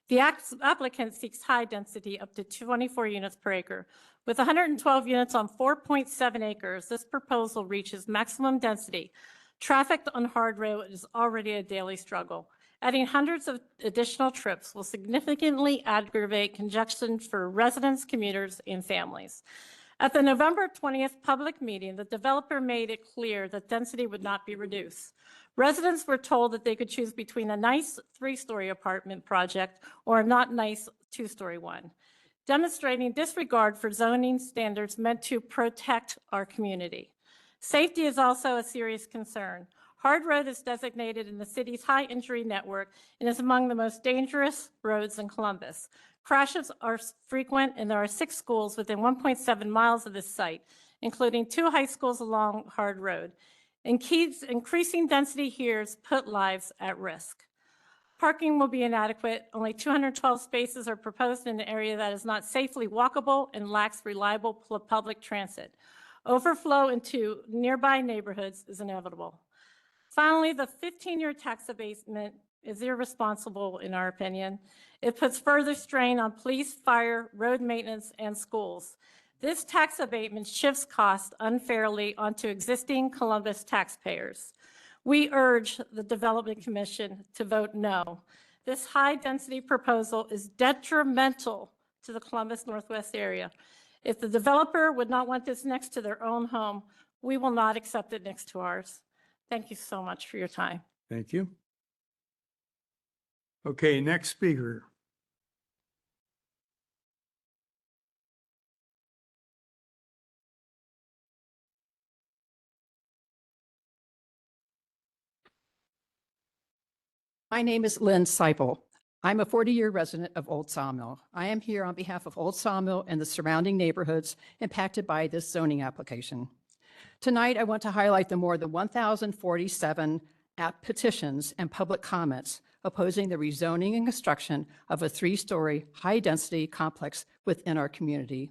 The applicant seeks high density up to 24 units per acre. With 112 units on 4.7 acres, this proposal reaches maximum density. Traffic on Hard Road is already a daily struggle. Adding hundreds of additional trips will significantly aggravate congestion for residents, commuters, and families. At the November 20th public meeting, the developer made it clear that density would not be reduced. Residents were told that they could choose between a nice 3-story apartment project or a not nice 2-story one, demonstrating disregard for zoning standards meant to protect our community. Safety is also a serious concern. Hard Road is designated in the city's high injury network and is among the most dangerous roads in Columbus. Crashes are frequent, and there are 6 schools within 1.7 miles of this site, including 2 high schools along Hard Road. Increasing density here has put lives at risk. Parking will be inadequate. Only 212 spaces are proposed in an area that is not safely walkable and lacks reliable public transit. Overflow into nearby neighborhoods is inevitable. Finally, the 15-year tax abatement is irresponsible in our opinion. It puts further strain on police, fire, road maintenance, and schools. This tax abatement shifts costs unfairly onto existing Columbus taxpayers. We urge the Development Commission to vote no. This high-density proposal is detrimental to the Columbus Northwest area. If the developer would not want this next to their own home, we will not accept it next to ours. Thank you so much for your time. Thank you. Okay, next speaker. My name is Lynn Seipel. I'm a 40-year resident of Old Sawmill. I am here on behalf of Old Sawmill and the surrounding neighborhoods impacted by this zoning application. Tonight, I want to highlight the more than 1,047 petitions and public comments opposing the rezoning and construction of a 3-story, high-density complex within our community.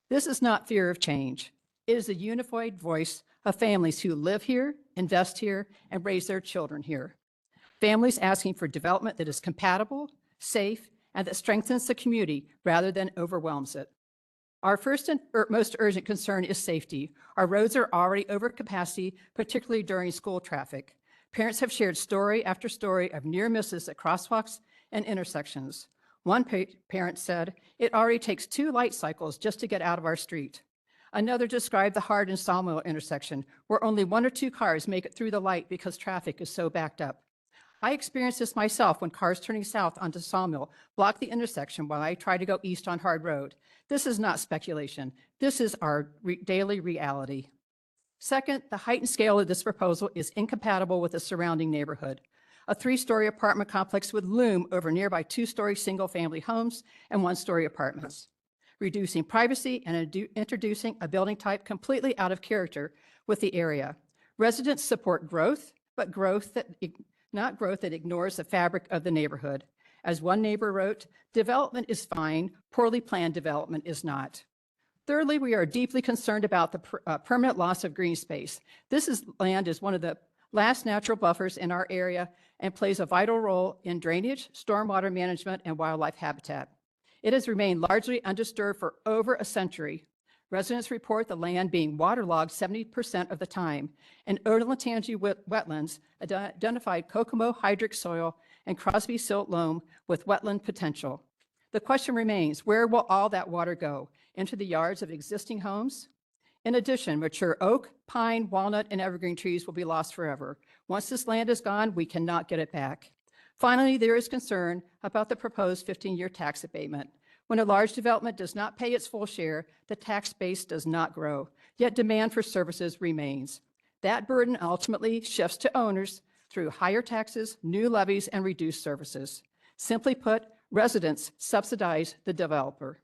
This is not fear of change. It is a unified voice of families who live here, invest here, and raise their children here. Families asking for development that is compatible, safe, and that strengthens the community rather than overwhelms it. Our first and most urgent concern is safety. Our roads are already over capacity, particularly during school traffic. Parents have shared story after story of near misses at crosswalks and intersections. One parent said, "It already takes 2 light cycles just to get out of our street." Another described the Hard and Sawmill intersection, where only 1 or 2 cars make it through the light because traffic is so backed up. I experienced this myself when cars turning south onto Sawmill blocked the intersection while I tried to go east on Hard Road. This is not speculation. This is our daily reality. Second, the height and scale of this proposal is incompatible with the surrounding neighborhood. A 3-story apartment complex would loom over nearby 2-story single-family homes and 1-story apartments, reducing privacy and introducing a building type completely out of character with the area. Residents support growth, but not growth that ignores the fabric of the neighborhood. As one neighbor wrote, "Development is fine, poorly planned development is not." Thirdly, we are deeply concerned about the permanent loss of green space. This land is one of the last natural buffers in our area and plays a vital role in drainage, stormwater management, and wildlife habitat. It has remained largely undisturbed for over a century. Residents report the land being waterlogged 70% of the time, and Olentangy wetlands identified Kokomo hydric soil and Crosby silt loam with wetland potential. The question remains, where will all that water go? Into the yards of existing homes? In addition, mature oak, pine, walnut, and evergreen trees will be lost forever. Once this land is gone, we cannot get it back. Finally, there is concern about the proposed 15-year tax abatement. When a large development does not pay its full share, the tax base does not grow, yet demand for services remains. That burden ultimately shifts to owners through higher taxes, new levies, and reduced services. Simply put, residents subsidize the developer.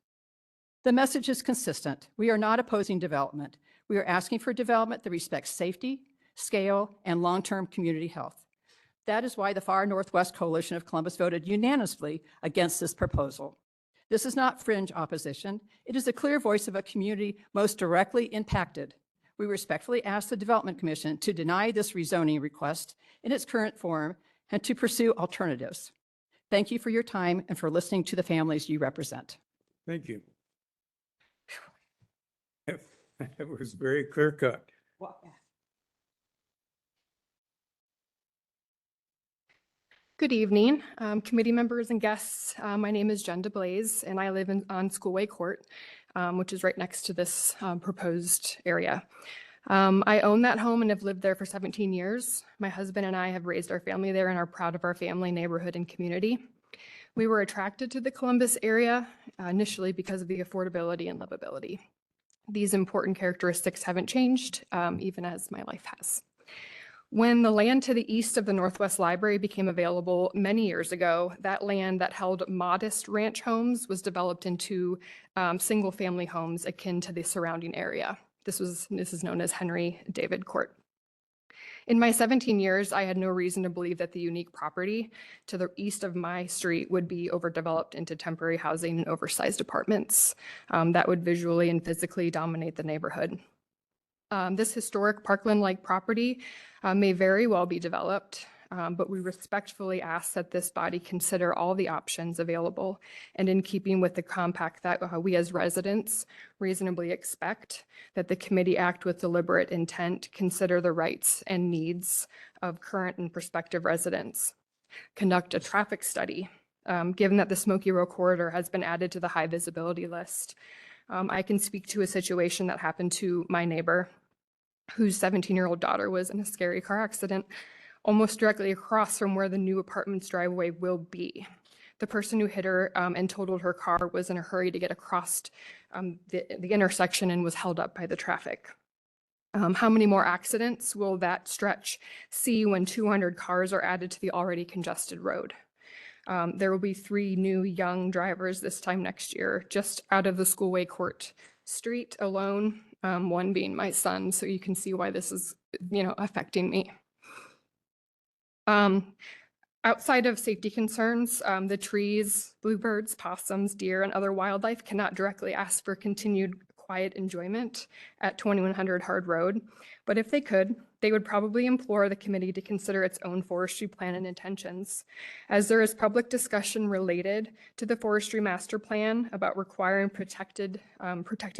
The message is consistent. We are not opposing development. We are asking for development that respects safety, scale, and long-term community health. That is why the Far Northwest Coalition of Columbus voted unanimously against this proposal. This is not fringe opposition. It is a clear voice of a community most directly impacted. We respectfully ask the Development Commission to deny this rezoning request in its current form and to pursue alternatives. Thank you for your time and for listening to the families you represent. Thank you. It was very clear cut. Good evening, committee members and guests. My name is Jen DeBlaze, and I live on Schoolway Court, which is right next to this proposed area. I own that home and have lived there for 17 years. My husband and I have raised our family there and are proud of our family, neighborhood, and community. We were attracted to the Columbus area initially because of the affordability and livability. These important characteristics haven't changed, even as my life has. When the land to the east of the Northwest Library became available many years ago, that land that held modest ranch homes was developed into single-family homes akin to the surrounding area. This is known as Henry David Court. In my 17 years, I had no reason to believe that the unique property to the east of my street would be overdeveloped into temporary housing and oversized apartments that would visually and physically dominate the neighborhood. This historic parkland-like property may very well be developed, but we respectfully ask that this body consider all the options available and in keeping with the compact that we as residents reasonably expect, that the committee act with deliberate intent to consider the rights and needs of current and prospective residents. Conduct a traffic study, given that the Smoky Row corridor has been added to the high visibility list. I can speak to a situation that happened to my neighbor whose 17-year-old daughter was in a scary car accident almost directly across from where the new apartment's driveway will be. The person who hit her and totaled her car was in a hurry to get across the intersection and was held up by the traffic. How many more accidents will that stretch see when 200 cars are added to the already congested road? There will be 3 new young drivers this time next year, just out of the Schoolway Court street alone, one being my son, so you can see why this is, affecting me. Outside of safety concerns, the trees, bluebirds, possums, deer, and other wildlife cannot directly ask for continued quiet enjoyment at 2100 Hard Road, but if they could, they would probably implore the committee to consider its own forestry plan and intentions. As there is public discussion related to the forestry master plan about requiring protecting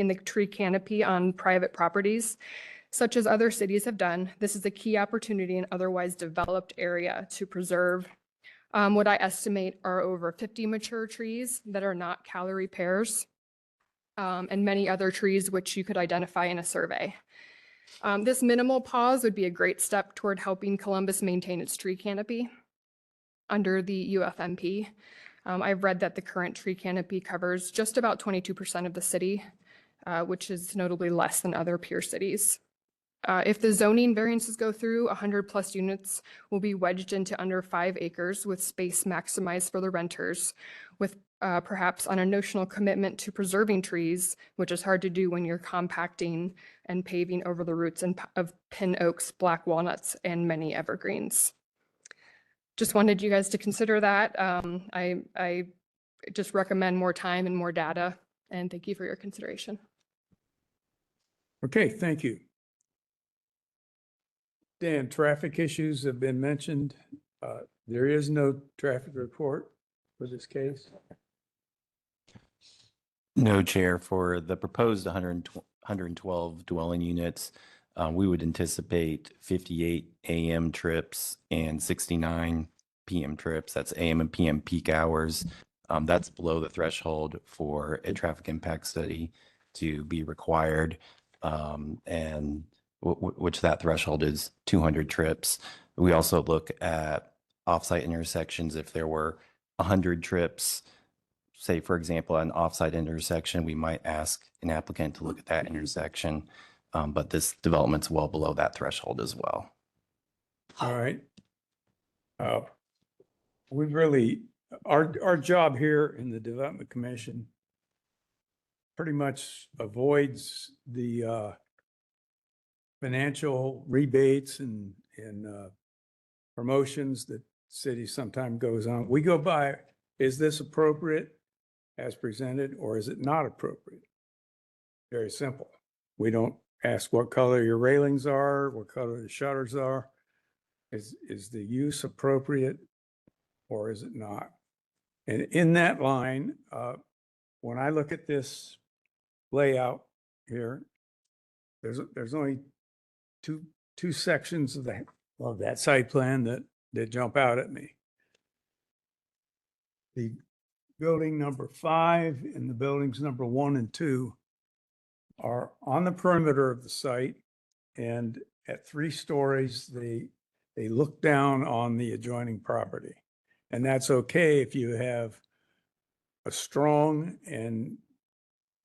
the tree canopy on private properties, such as other cities have done, this is a key opportunity in otherwise developed area to preserve what I estimate are over 50 mature trees that are not calorie pears, and many other trees which you could identify in a survey. This minimal pause would be a great step toward helping Columbus maintain its tree canopy under the UFMP. I've read that the current tree canopy covers just about 22% of the city, which is notably less than other peer cities. If the zoning variances go through, 100+ units will be wedged into under 5 acres with space maximized for the renters, with perhaps on a notional commitment to preserving trees, which is hard to do when you're compacting and paving over the roots of pin oaks, black walnuts, and many evergreens. Just wanted you guys to consider that. I just recommend more time and more data, and thank you for your consideration. Okay, thank you. Dan, traffic issues have been mentioned. There is no traffic report for this case. No, Chair, for the proposed 112 dwelling units, we would anticipate 58 AM trips and 69 PM trips. That's AM and PM peak hours. That's below the threshold for a traffic impact study to be required. And which that threshold is 200 trips. We also look at offsite intersections. If there were 100 trips, say, for example, an offsite intersection, we might ask an applicant to look at that intersection. But this development's well below that threshold as well. All right. We really, our job here in the Development Commission pretty much avoids the financial rebates and promotions that city sometimes goes on. We go by, is this appropriate as presented, or is it not appropriate? Very simple. We don't ask what color your railings are, what color the shutters are. Is the use appropriate or is it not? And in that line, when I look at this layout here, there's only two sections of that site plan that jump out at me. The building number 5 and the buildings number 1 and 2 are on the perimeter of the site, and at 3 stories, they look down on the adjoining property. And that's okay if you have a strong and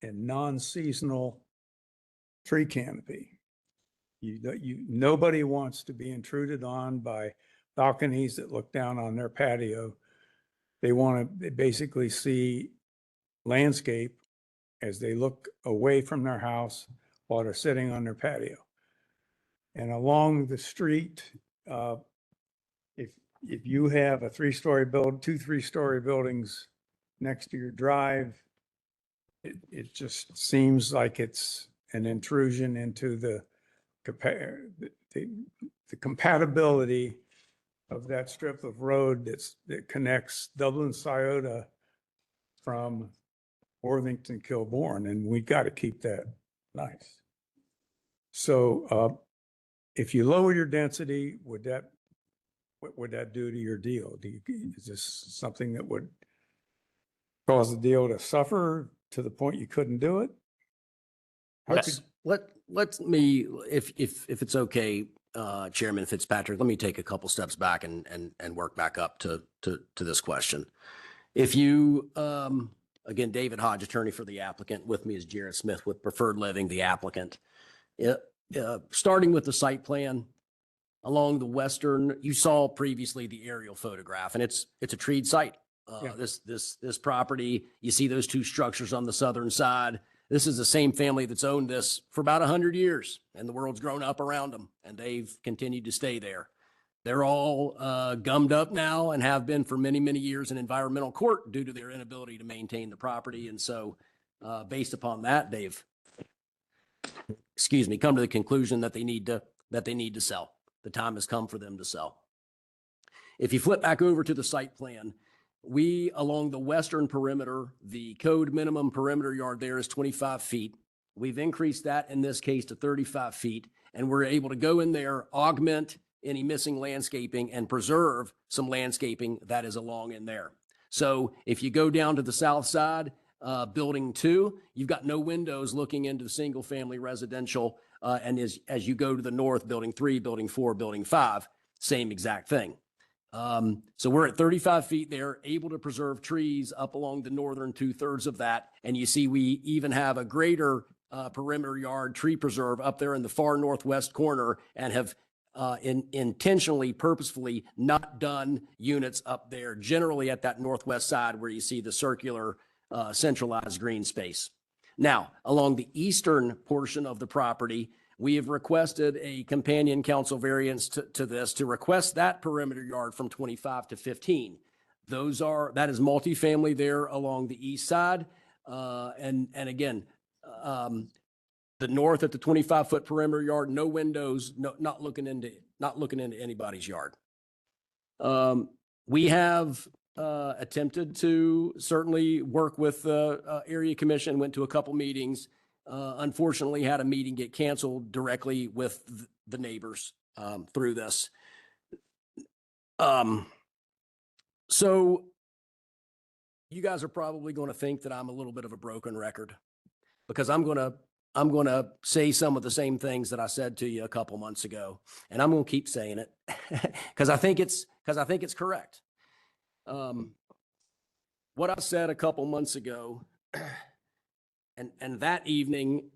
non-seasonal tree canopy. Nobody wants to be intruded on by balconies that look down on their patio. They basically see landscape as they look away from their house while they're sitting on their patio. And along the street, if you have a 3-story build, 2 3-story buildings next to your drive, it just seems like it's an intrusion into the compatibility of that strip of road that connects Dublin, Scioto from Worthington, Kilbourne, and we got to keep that nice. So if you lower your density, what would that do to your deal? Is this something that would cause the deal to suffer to the point you couldn't do it? Let me, if it's okay, Chairman Fitzpatrick, let me take a couple steps back and work back up to this question. If you, again, David Hodge, attorney for the applicant, with me is Jared Smith with Preferred Living, the applicant. Starting with the site plan along the western, you saw previously the aerial photograph, and it's a treed site. This property, you see those 2 structures on the southern side. This is the same family that's owned this for about 100 years, and the world's grown up around them, and they've continued to stay there. They're all gummed up now and have been for many, many years in environmental court due to their inability to maintain the property. And so based upon that, they've, come to the conclusion that they need to sell. The time has come for them to sell. If you flip back over to the site plan, we, along the western perimeter, the code minimum perimeter yard there is 25 feet. We've increased that in this case to 35 feet, and we're able to go in there, augment any missing landscaping, and preserve some landscaping that is along in there. So if you go down to the south side, building 2, you've got no windows looking into the single family residential. And as you go to the north, building 3, building 4, building 5, same exact thing. So we're at 35 feet there, able to preserve trees up along the northern 2/3 of that. And you see, we even have a greater perimeter yard tree preserve up there in the far northwest corner, and have intentionally, purposefully not done units up there, generally at that northwest side where you see the circular centralized green space. Now, along the eastern portion of the property, we have requested a companion council variance to this to request that perimeter yard from 25 to 15. That is multifamily there along the east side. And again, the north at the 25-foot perimeter yard, no windows, not looking into not looking into anybody's yard. We have attempted to certainly work with the area commission, went to a couple meetings. Unfortunately, had a meeting get canceled directly with the neighbors through this. So you guys are probably going to think that I'm a little bit of a broken record because I'm going to say some of the same things that I said to you a couple months ago, and I'm going to keep saying it because I think it's correct. What I said a couple months ago, and that evening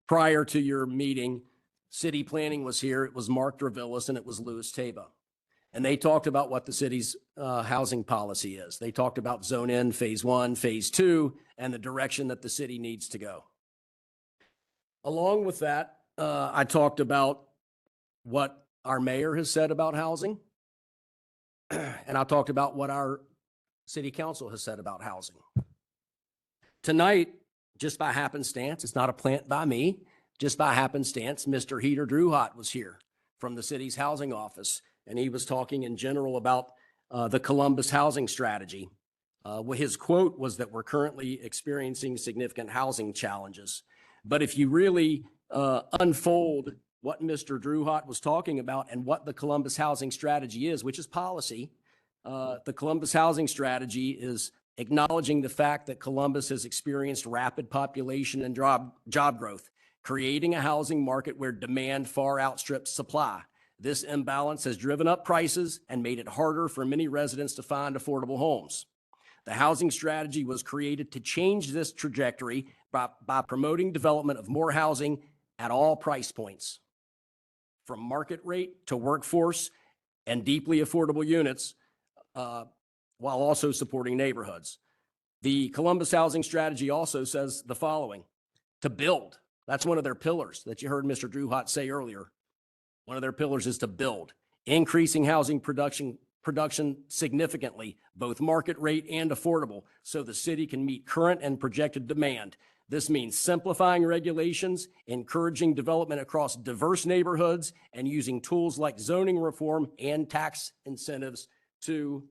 prior to your meeting, city planning was here. It was Mark Dravillis and it was Louis Taba. And they talked about what the city's housing policy is. They talked about zone in, phase 1, phase 2, and the direction that the city needs to go. Along with that, I talked about what our mayor has said about housing. And I talked about what our city council has said about housing. Tonight, just by happenstance, it's not a plant by me, just by happenstance, Mr. Heater Druhot was here from the city's housing office. And he was talking in general about the Columbus housing strategy. His quote was that we're currently experiencing significant housing challenges. But if you really unfold what Mr. Druhot was talking about and what the Columbus housing strategy is, which is policy, the Columbus housing strategy is acknowledging the fact that Columbus has experienced rapid population and job growth, creating a housing market where demand far outstrips supply. This imbalance has driven up prices and made it harder for many residents to find affordable homes. The housing strategy was created to change this trajectory by promoting development of more housing at all price points, from market rate to workforce and deeply affordable units, while also supporting neighborhoods. The Columbus housing strategy also says the following: to build. That's one of their pillars that you heard Mr. Druhot say earlier. One of their pillars is to build, increasing housing production significantly, both market rate and affordable, so the city can meet current and projected demand. This means simplifying regulations, encouraging development across diverse neighborhoods, and using tools like zoning reform and tax incentives to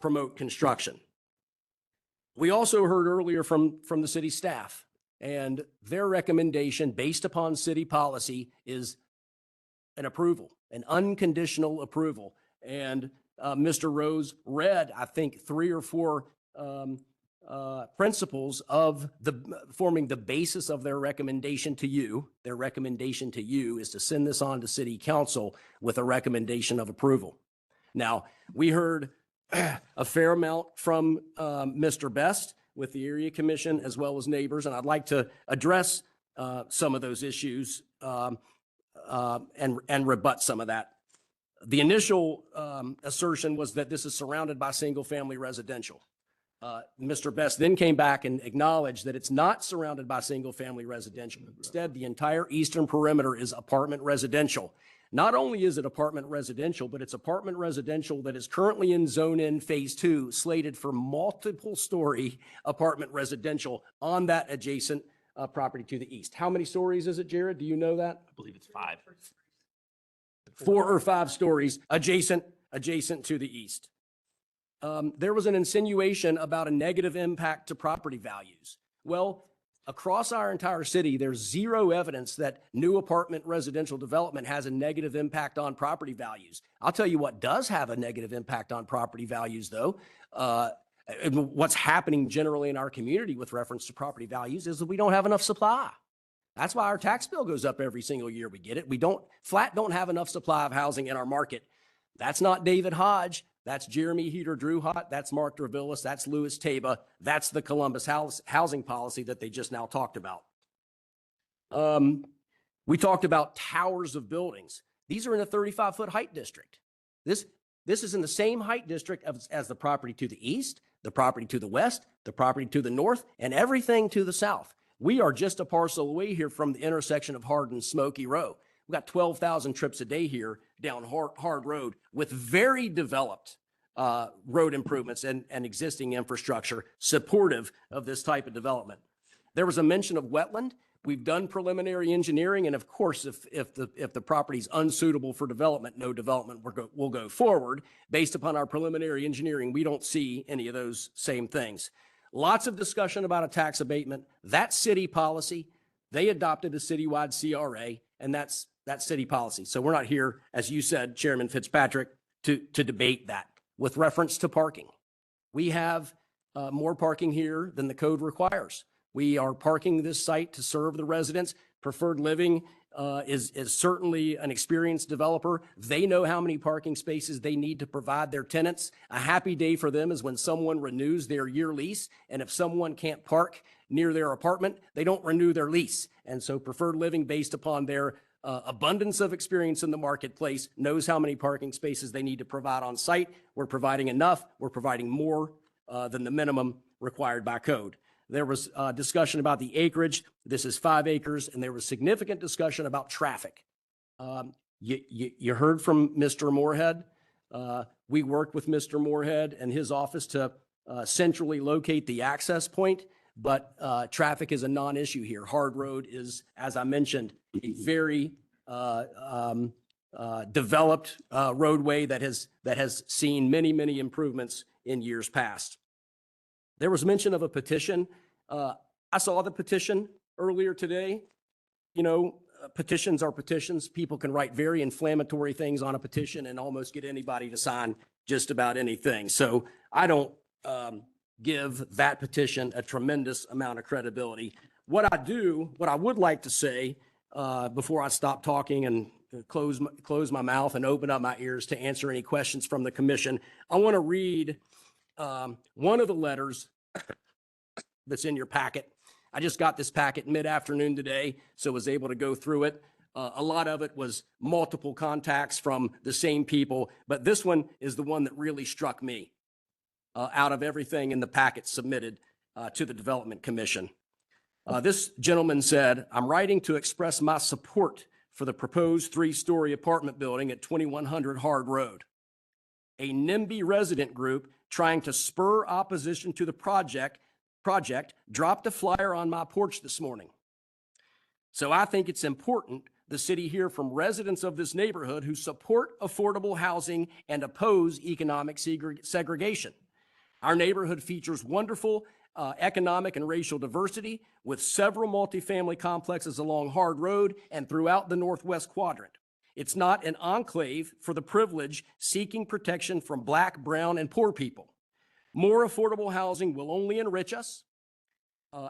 promote construction. We also heard earlier from the city staff, and their recommendation based upon city policy is an approval, an unconditional approval. And Mr. Rose read, I think, 3 or 4 principles of forming the basis of their recommendation to you. Their recommendation to you is to send this on to city council with a recommendation of approval. Now, we heard a fair amount from Mr. Best with the area commission as well as neighbors, and I'd like to address some of those issues and rebut some of that. The initial assertion was that this is surrounded by single-family residential. Mr. Best then came back and acknowledged that it's not surrounded by single-family residential. Instead, the entire eastern perimeter is apartment residential. Not only is it apartment residential, but it's apartment residential that is currently in Zone N Phase 2, slated for multiple-story apartment residential on that adjacent property to the east. How many stories is it, Jared? Do you know that? I believe it's 5. 4 or 5 stories adjacent to the east. There was an insinuation about a negative impact to property values. Well, across our entire city, there's zero evidence that new apartment residential development has a negative impact on property values. I'll tell you what does have a negative impact on property values, though. And what's happening generally in our community with reference to property values is that we don't have enough supply. That's why our tax bill goes up every single year we get it. We don't have enough supply of housing in our market. That's not David Hodge. That's Jeremy Heater Druhot. That's Mark Dravillis. That's Louis Taba. That's the Columbus housing policy that they just now talked about. We talked about towers of buildings. These are in a 35-foot height district. This is in the same height district as the property to the east, the property to the west, the property to the north, and everything to the south. We are just a parcel away here from the intersection of Hard and Smoky Row. We've got 12,000 trips a day here down Hard Road with very developed road improvements and existing infrastructure supportive of this type of development. There was a mention of wetland, We've done preliminary engineering, and of course, if the property's unsuitable for development, no development will go forward. Based upon our preliminary engineering, we don't see any of those same things. Lots of discussion about a tax abatement. That's city policy. They adopted a citywide CRA, and that's city policy. So we're not here, as you said, Chairman Fitzpatrick, to debate that. With reference to parking, we have more parking here than the code requires. We are parking this site to serve the residents. Preferred Living is certainly an experienced developer. They know how many parking spaces they need to provide their tenants. A happy day for them is when someone renews their year lease, and if someone can't park near their apartment, they don't renew their lease. And so Preferred Living, based upon their abundance of experience in the marketplace, knows how many parking spaces they need to provide on site. We're providing enough. We're providing more than the minimum required by code. There was discussion about the acreage. This is 5 acres, and there was significant discussion about traffic. You heard from Mr. Moorhead. We worked with Mr. Moorhead and his office to centrally locate the access point, but traffic is a non-issue here. Hard Road is, as I mentioned, a very developed roadway that has seen many, many improvements in years past. There was mention of a petition. I saw the petition earlier today. You know, petitions are petitions. People can write very inflammatory things on a petition and almost get anybody to sign just about anything. So I don't give that petition a tremendous amount of credibility. What I would like to say before I stop talking and close my mouth and open up my ears to answer any questions from the commission, I want to read one of the letters that's in your packet. I just got this packet mid-afternoon today, so was able to go through it. A lot of it was multiple contacts from the same people, but this one is the one that really struck me out of everything in the packet submitted to the Development Commission. This gentleman said, "I'm writing to express my support for the proposed 3-story apartment building at 2100 Hard Road. A NIMBY resident group trying to spur opposition to the project dropped a flyer on my porch this morning. So I think it's important the city hear from residents of this neighborhood who support affordable housing and oppose economic segregation. Our neighborhood features wonderful economic and racial diversity with several multifamily complexes along Hard Road and throughout the Northwest Quadrant. It's not an enclave for the privileged seeking protection from Black, brown, and poor people. More affordable housing will only enrich us,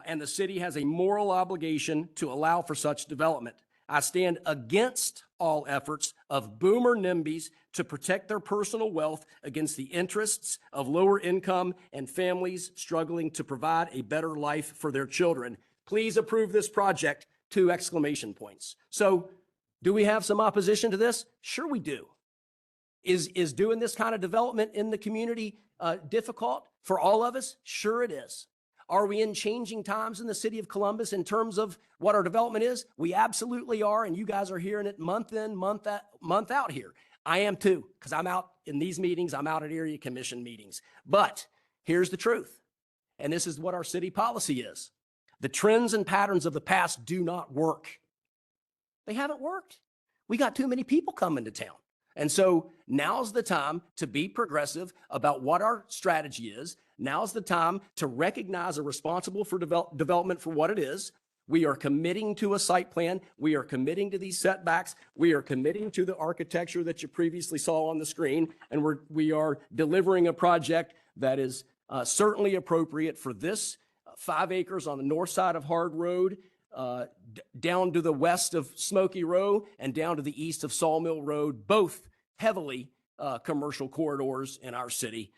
and the city has a moral obligation to allow for such development. I stand against all efforts of boomer NIMBYs to protect their personal wealth against the interests of lower income and families struggling to provide a better life for their children. Please approve this project, 2 exclamation points. So do we have some opposition to this? Sure we do. Is doing this kind of development in the community difficult for all of us? Sure it is. Are we in changing times in the city of Columbus in terms of what our development is? We absolutely are, and you guys are hearing it month in, month out here. I am too, because I'm out in these meetings, I'm out at area commission meetings. But here's the truth, and this is what our city policy is. The trends and patterns of the past do not work. They haven't worked. We got too many people coming to town. And so now's the time to be progressive about what our strategy is. Now's the time to recognize a responsible for development for what it is. We are committing to a site plan. We are committing to these setbacks. We are committing to the architecture that you previously saw on the screen. And we are delivering a project that is certainly appropriate for this 5 acres on the north side of Hard Road, down to the west of Smoky Row and down to the east of Sawmill Road, both heavily commercial corridors in our city.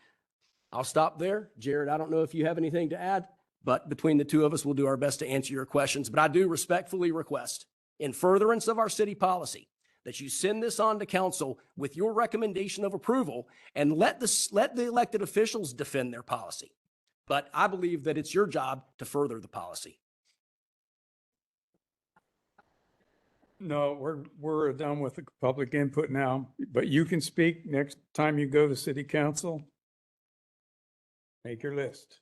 I'll stop there. Jared, I don't know if you have anything to add, but between the two of us, we'll do our best to answer your questions. But I do respectfully request, in furtherance of our city policy, that you send this on to council with your recommendation of approval and let the elected officials defend their policy. But I believe that it's your job to further the policy. No, we're done with the public input now, but you can speak next time you go to city council. Make your list.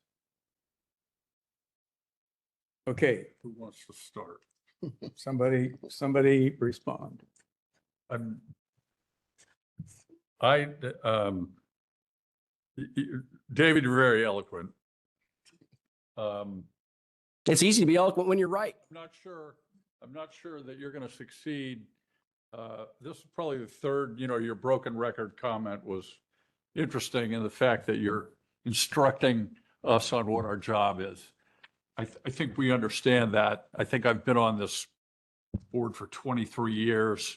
Okay, Who wants to start? Somebody respond. I'm, I, David, you're very eloquent. It's easy to be eloquent when you're right. I'm not sure that you're going to succeed. This is probably the third, your broken record comment was interesting in the fact that you're instructing us on what our job is. I think we understand that. I think I've been on this board for 23 years,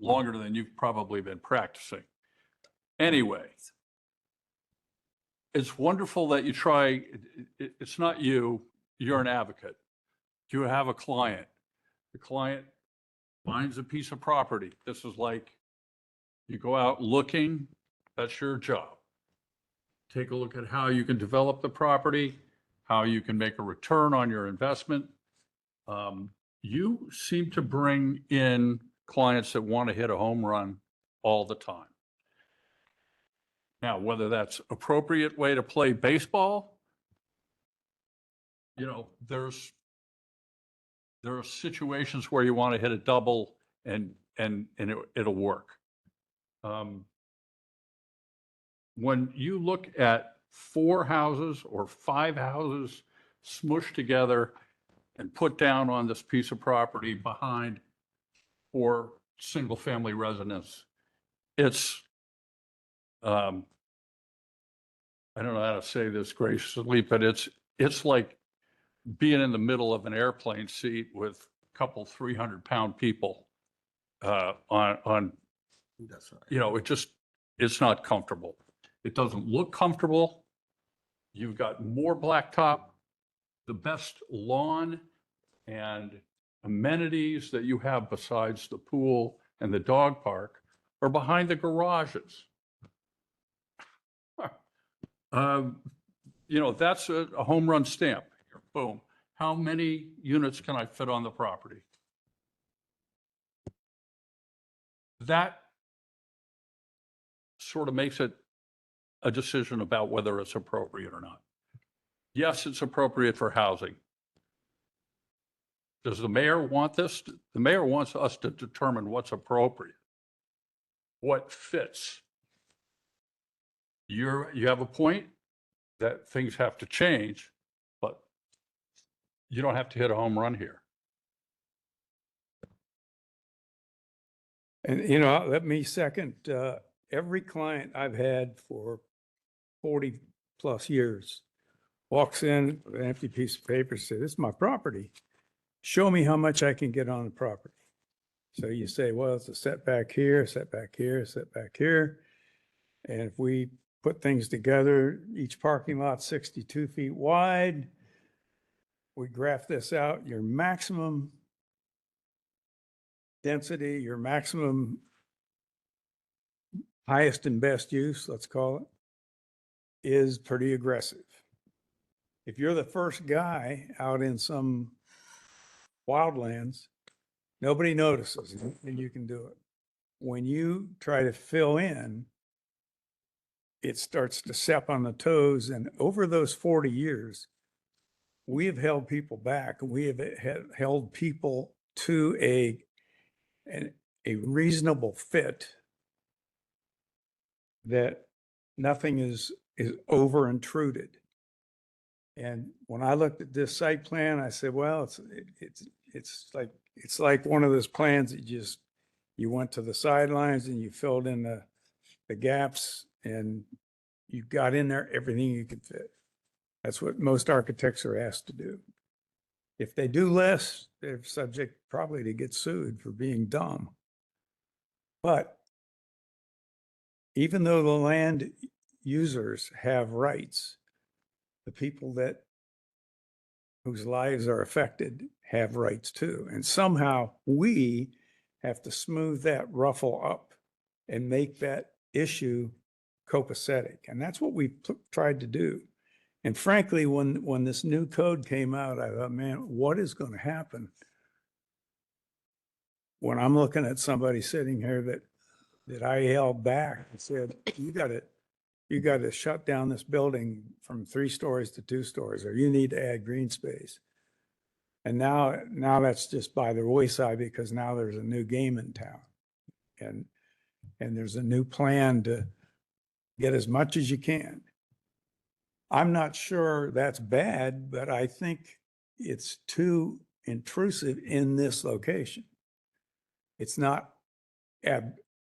longer than you've probably been practicing. Anyway, it's wonderful that you try. It's not you, you're an advocate. You have a client. The client finds a piece of property. This is like you go out looking, that's your job. Take a look at how you can develop the property, how you can make a return on your investment. You seem to bring in clients that want to hit a home run all the time. Now, whether that's appropriate way to play baseball, there are situations where you want to hit a double and it'll work. When you look at 4 houses or 5 houses smushed together and put down on this piece of property behind 4 single-family residents, it's, I don't know how to say this graciously, but it's like being in the middle of an airplane seat with a couple 300-pound people on, it's not comfortable. It doesn't look comfortable. You've got more blacktop, the best lawn and amenities that you have besides the pool and the dog park are behind the garages. That's a home run stamp. Boom. How many units can I fit on the property? That sort of makes it a decision about whether it's appropriate or not. Yes, it's appropriate for housing. Does the mayor want this? The mayor wants us to determine what's appropriate, what fits. You have a point that things have to change, but you don't have to hit a home run here. And, let me second, every client I've had for 40 plus years walks in with an empty piece of paper, says, this is my property. Show me how much I can get on the property. So you say, well, it's a setback here, setback here, setback here. And if we put things together, each parking lot 62 feet wide, we graph this out, your maximum density, your maximum highest and best use, let's call it, is pretty aggressive. If you're the first guy out in some wildlands, nobody notices and you can do it. When you try to fill in, it starts to step on the toes. And over those 40 years, we have held people back. We have held people to a reasonable fit that nothing is over intruded. And when I looked at this site plan, I said, well, it's like one of those plans that you went to the sidelines and you filled in the gaps and you got in there everything you could fit. That's what most architects are asked to do. If they do less, they're subject probably to get sued for being dumb. But even though the land users have rights, the people whose lives are affected have rights too. And somehow we have to smooth that ruffle up and make that issue copacetic. And that's what we tried to do. And frankly, when this new code came out, I thought, man, what is going to happen when I'm looking at somebody sitting here that I held back and said, you got to shut down this building from 3 stories to 2 stories, or you need to add green space. And now that's just by the wayside because now there's a new game in town. And there's a new plan to get as much as you can. I'm not sure that's bad, but I think it's too intrusive in this location. It's not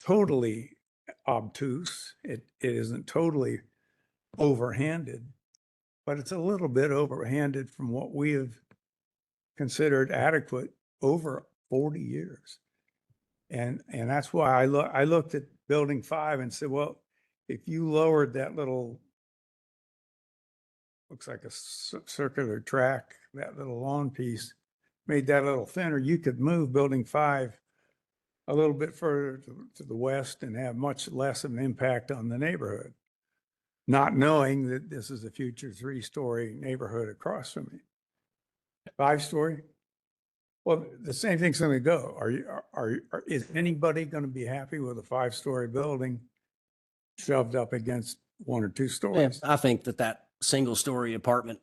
totally obtuse. It isn't totally overhanded, but it's a little bit overhanded from what we have considered adequate over 40 years. And that's why I looked at building 5 and said, well, if you lowered that little, looks like a circular track, that little lawn piece, made that a little thinner, you could move building 5 a little bit further to the west and have much less of an impact on the neighborhood, not knowing that this is a future 3-story neighborhood across from me. 5-story? Well, the same thing's going to go. Is anybody going to be happy with a 5-story building shoved up against 1 or 2 Yeah, stories? I think that single-story apartment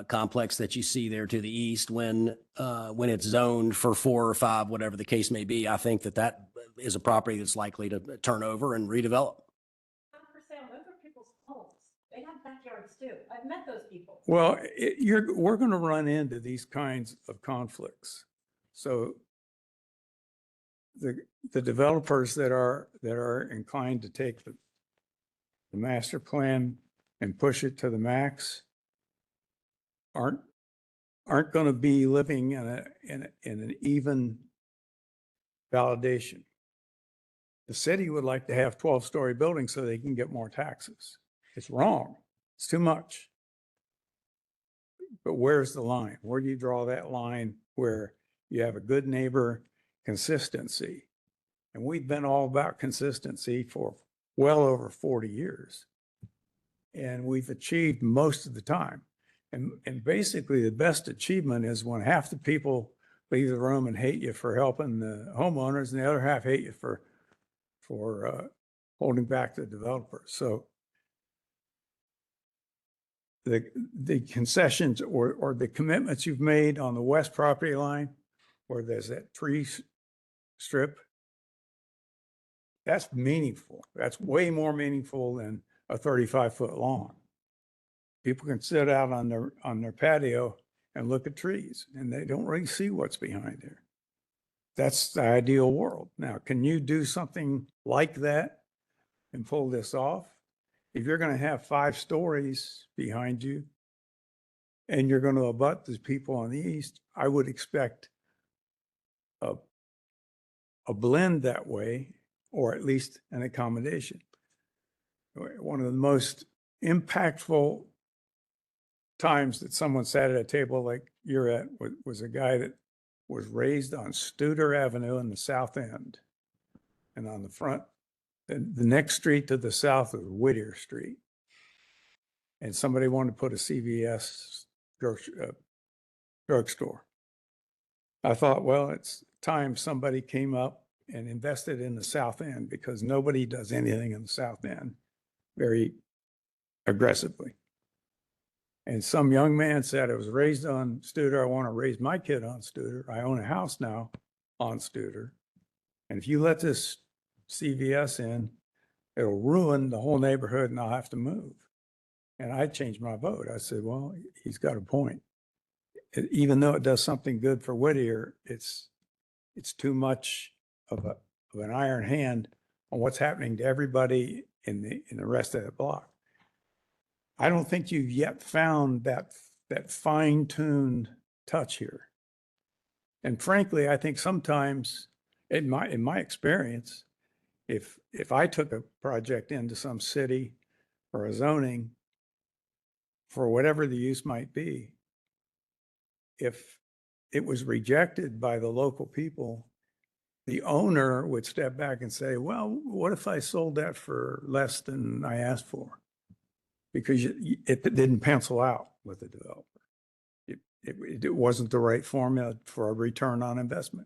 complex that you see there to the east, when it's zoned for 4 or 5, whatever the case may be, I think that is a property that's likely to turn over and redevelop. For sale, those are people's homes. They have backyards too. I've met those people. Well, we're going to run into these kinds of conflicts. So the developers that are inclined to take the master plan and push it to the max aren't going to be living in an even validation. The city would like to have 12-story buildings so they can get more taxes. It's wrong. It's too much. But where's the line? Where do you draw that line where you have a good neighbor consistency? And we've been all about consistency for well over 40 years. And we've achieved most of the time. And basically the best achievement is when half the people leave the room and hate you for helping the homeowners and the other half hate you for holding back the developers. So the concessions or the commitments you've made on the west property line, where there's that tree strip, that's meaningful. That's way more meaningful than a 35-foot lawn. People can sit out on their patio and look at trees, and they don't really see what's behind there. That's the ideal world. Now, can you do something like that and pull this off? If you're going to have 5 stories behind you and you're going to abut the people on the east, I would expect a blend that way, or at least an accommodation. One of the most impactful times that someone sat at a table like you're at was a guy that was raised on Studer Avenue in the South End. And on the front, the next street to the south is Whittier Street. And somebody wanted to put a CVS drugstore. I thought, well, it's time somebody came up and invested in the South End, because nobody does anything in the South End very aggressively. And some young man said, I was raised on Studer. I want to raise my kid on Studer. I own a house now on Studer. And if you let this CVS in, it'll ruin the whole neighborhood and I'll have to move. And I changed my vote. I said, well, he's got a point. Even though it does something good for Whittier, it's too much of an iron hand on what's happening to everybody in the rest of the block. I don't think you've yet found that fine-tuned touch here. And frankly, I think sometimes, in my experience, if I took a project into some city or a zoning for whatever the use might be, if it was rejected by the local people, the owner would step back and say, well, what if I sold that for less than I asked for? Because it didn't pencil out with the developer. It wasn't the right formula for a return on investment.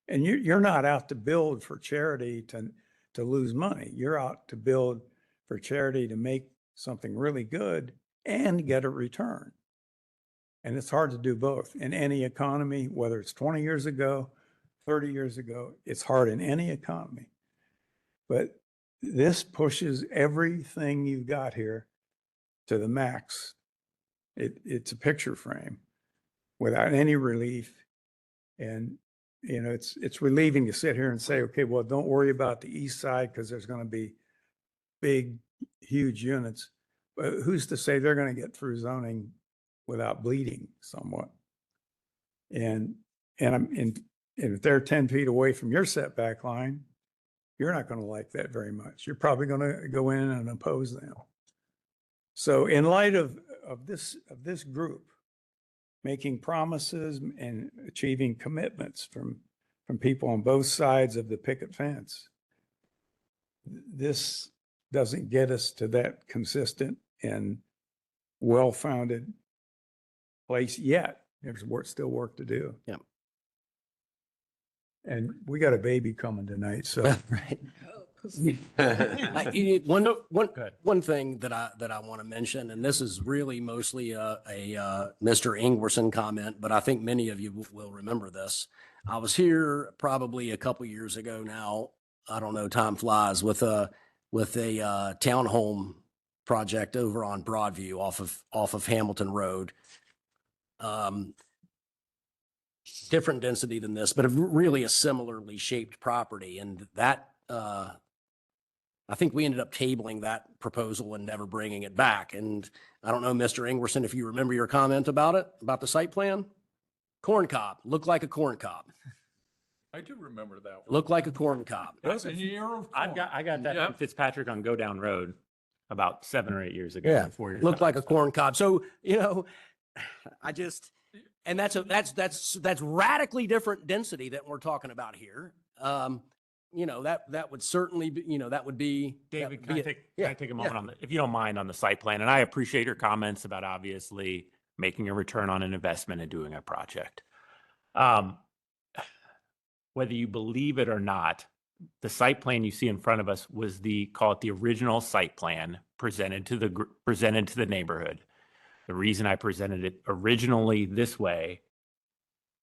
And you're not out to build for charity to lose money. You're out to build for charity to make something really good and get a return. And it's hard to do both in any economy, whether it's 20 years ago, 30 years ago, it's hard in any economy. But this pushes everything you've got here to the max. It's a picture frame without any relief. And, you know, it's relieving to sit here and say, okay, well, don't worry about the east side because there's going to be big, huge units. But who's to say they're going to get through zoning without bleeding somewhat? And if they're 10 feet away from your setback line, you're not going to like that very much. You're probably going to go in and oppose them. So in light of this group making promises and achieving commitments from people on both sides of the picket fence, this doesn't get us to that consistent and well-founded place yet. There's still work to do. Yeah. And we got a baby coming tonight, so. Right. One thing that I want to mention, and this is really mostly a Mr. Ingwerson comment, but I think many of you will remember this. I was here probably a couple years ago now. I don't know, time flies, with a townhome project over on Broadview off of Hamilton Road. Different density than this, but really a similarly shaped property. And that, I think we ended up tabling that proposal and never bringing it back. And I don't know, Mr. Ingwerson, if you remember your comment about it, about the site plan. Corn cob, looked like a corn cob. I do remember that one. Looked like a corn cob. That's a year of I corn. got that Yep. from Fitzpatrick on Go Down Road about 7 or 8 years ago. Yeah, before your looked time. like a corn cob. So, you know, and that's radically different density that we're talking about here. You know, that would certainly be, you know, that would be. David, that can would I be take, can I take a moment on the, if you don't mind, on the site plan? And I appreciate your comments about obviously making a return on an investment and doing a project. Whether you believe it or not, the site plan you see in front of us was call it the original site plan presented to the neighborhood. The reason I presented it originally this way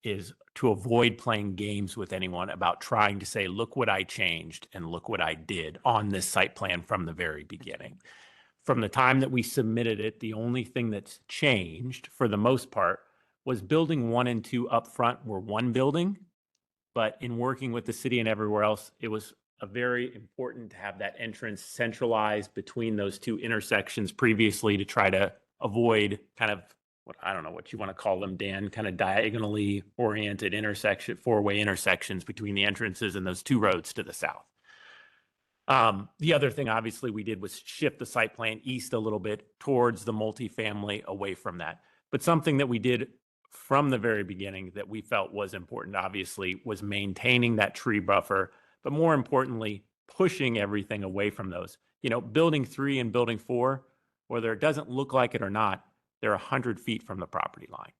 is to avoid playing games with anyone about trying to say, look what I changed and look what I did on this site plan from the very beginning. From the time that we submitted it, the only thing that's changed for the most part was building 1 and 2 up front were one building. But in working with the city and everywhere else, it was very important to have that entrance centralized between those two intersections previously to try to avoid kind of what, I don't know what you want to call them, Dan, kind of diagonally oriented four-way intersections between the entrances and those two roads to the south. The other thing obviously we did was shift the site plan east a little bit towards the multifamily away from that. But something that we did from the very beginning that we felt was important, obviously, was maintaining that tree buffer, but more importantly, pushing everything away from those. You know, building 3 and building 4, whether it doesn't look like it or not, they're 100 feet from the property line.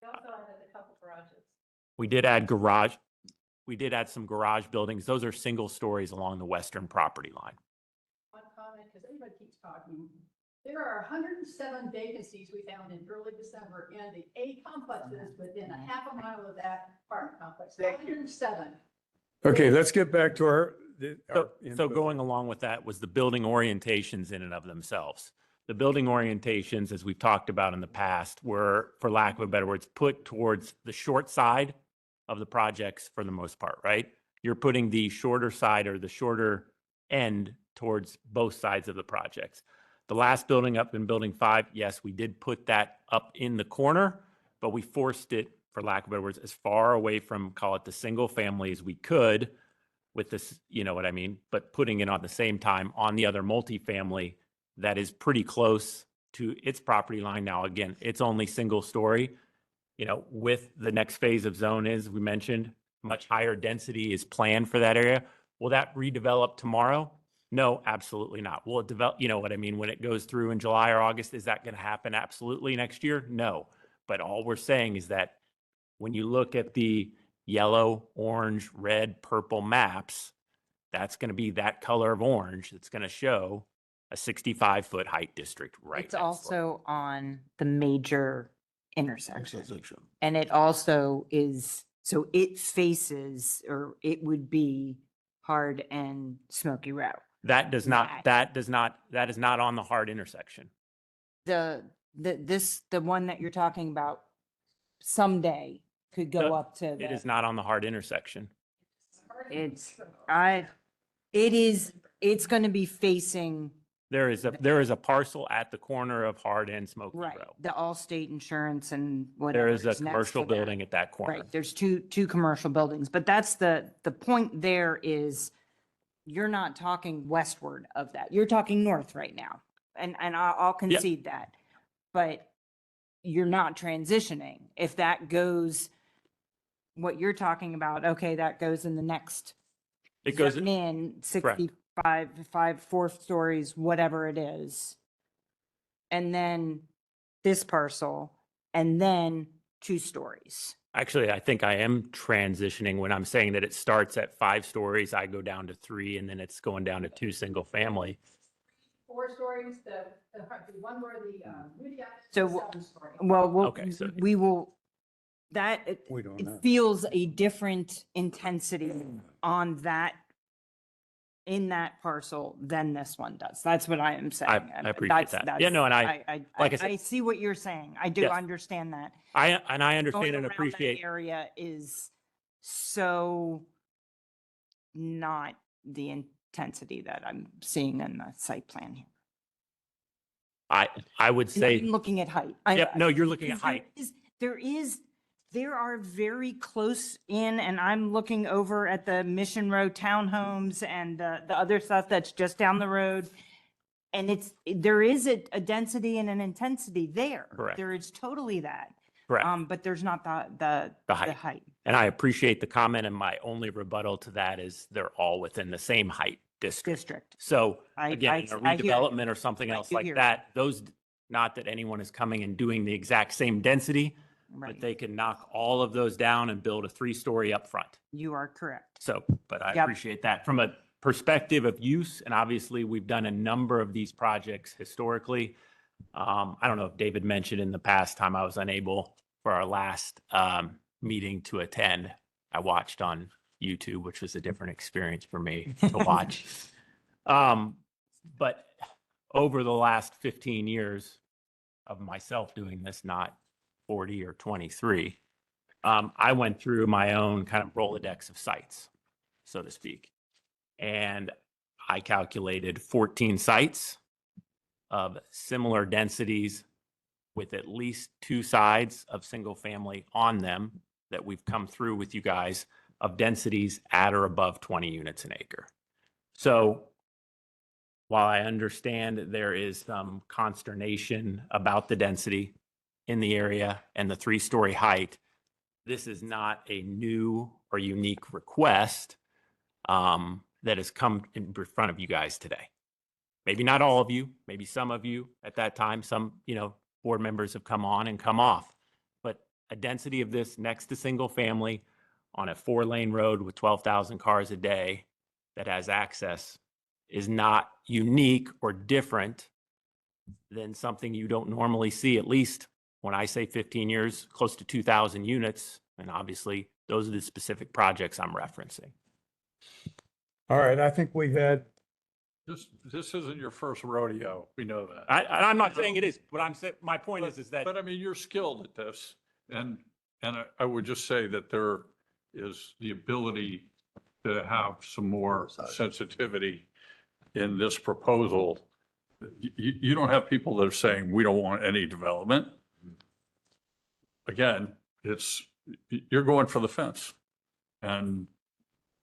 We also added a couple garages. We did add some garage buildings. Those are single stories along the western property line. One comment, because everybody keeps talking. There are 107 vacancies we found in early December in the A complexes within a half a mile of that apartment complex. 107. Okay, let's get back to our So input. going along with that was the building orientations in and of themselves. The building orientations, as we've talked about in the past, were, for lack of a better words, put towards the short side of the projects for the most part, right? You're putting the shorter side or the shorter end towards both sides of the projects. The last building up in building 5, yes, we did put that up in the corner, but we forced it, for lack of better words, as far away from, call it the single family as we could with this, you know what I mean? But putting it on the same time on the other multifamily that is pretty close to its property line. Now, again, it's only single story, you know, with the next phase of zone, as we mentioned, much higher density is planned for that area. Will that redevelop tomorrow? No, absolutely not. Will it develop, you know what I mean? When it goes through in July or August, is that going to happen absolutely next year? No. But all we're saying is that when you look at the yellow, orange, red, purple maps, that's going to be that color of orange. It's going to show a 65-foot height district right It's next door. also on the major intersection. And it also is, so it faces, or it would be Hard and Smoky Row. That does not, That- that is not on the hard intersection. The one that you're talking about someday could go The- up to. It is not on the hard intersection. It's going to be facing, There is a parcel at the corner of Hard and Smoky right, Row. the Allstate Insurance and whatever. There is a next to commercial that. building at that corner. Right, there's two commercial buildings, but that's the point there is you're not talking westward of that. You're talking north right now. And I'll concede that. But you're not transitioning. If that goes, what you're talking about, okay, that goes in the next. It goes, In Correct. 4 stories, whatever it is. And then this parcel, and then 2 stories. actually, I think I am transitioning when I'm saying that it starts at 5 stories, I go down to 3, and then it's going down to 2 single family. 4 stories, the one where the, So, well, Okay, so- we will, that, We don't it know. feels a different intensity on that, in that parcel than this one does. That's what I am saying. I And appreciate that. Yeah, no, and like I said- I see what you're saying. I do Yes. understand that. I Going understand and around that appreciate. area is so not the intensity that I'm seeing in the site plan here. I would And say, I'm looking at height. yep, no, you're looking at Because height. there are very close in, and I'm looking over at the Mission Row townhomes and the other stuff that's just down the road. And there is a density and an intensity there. Correct. There is totally that. Correct. But there's not the height. And I appreciate the comment, and my only rebuttal to that is they're all within the same height district. So again, in a I hear you. redevelopment or something I else do like hear you. that, those, not that anyone is coming and doing the exact same density, but Right. they can knock all of those down and build a 3-story up front. You are correct. So, but I Yep. appreciate that. From a perspective of use, and obviously we've done a number of these projects historically. I don't know if David mentioned in the past time I was unable for our last meeting to attend. I watched on YouTube, which was a different experience for me to watch. But over the last 15 years of myself doing this, not 40 or 23, I went through my own kind of Rolodex of sites, so to speak. And I calculated 14 sites of similar densities with at least 2 sides of single family on them that we've come through with you guys of densities at or above 20 units an acre. So while I understand there is some consternation about the density in the area and the 3-story height, this is not a new or unique request that has come in front of you guys today. Maybe not all of you, maybe some of you at that time, some, board members have come on and come off. But a density of this next to single family on a 4-lane road with 12,000 cars a day that has access is not unique or different than something you don't normally see, at least when I say 15 years, close to 2,000 units. And obviously, those are the specific projects I'm referencing. All right, I think we had, This isn't your first rodeo. We know that. I'm not saying it is, but I'm saying, my point is that. But I mean, you're skilled at this. And I would just say that there is the ability to have some more sensitivity in this proposal. You don't have people that are saying, we don't want any development. Again, you're going for the fence. And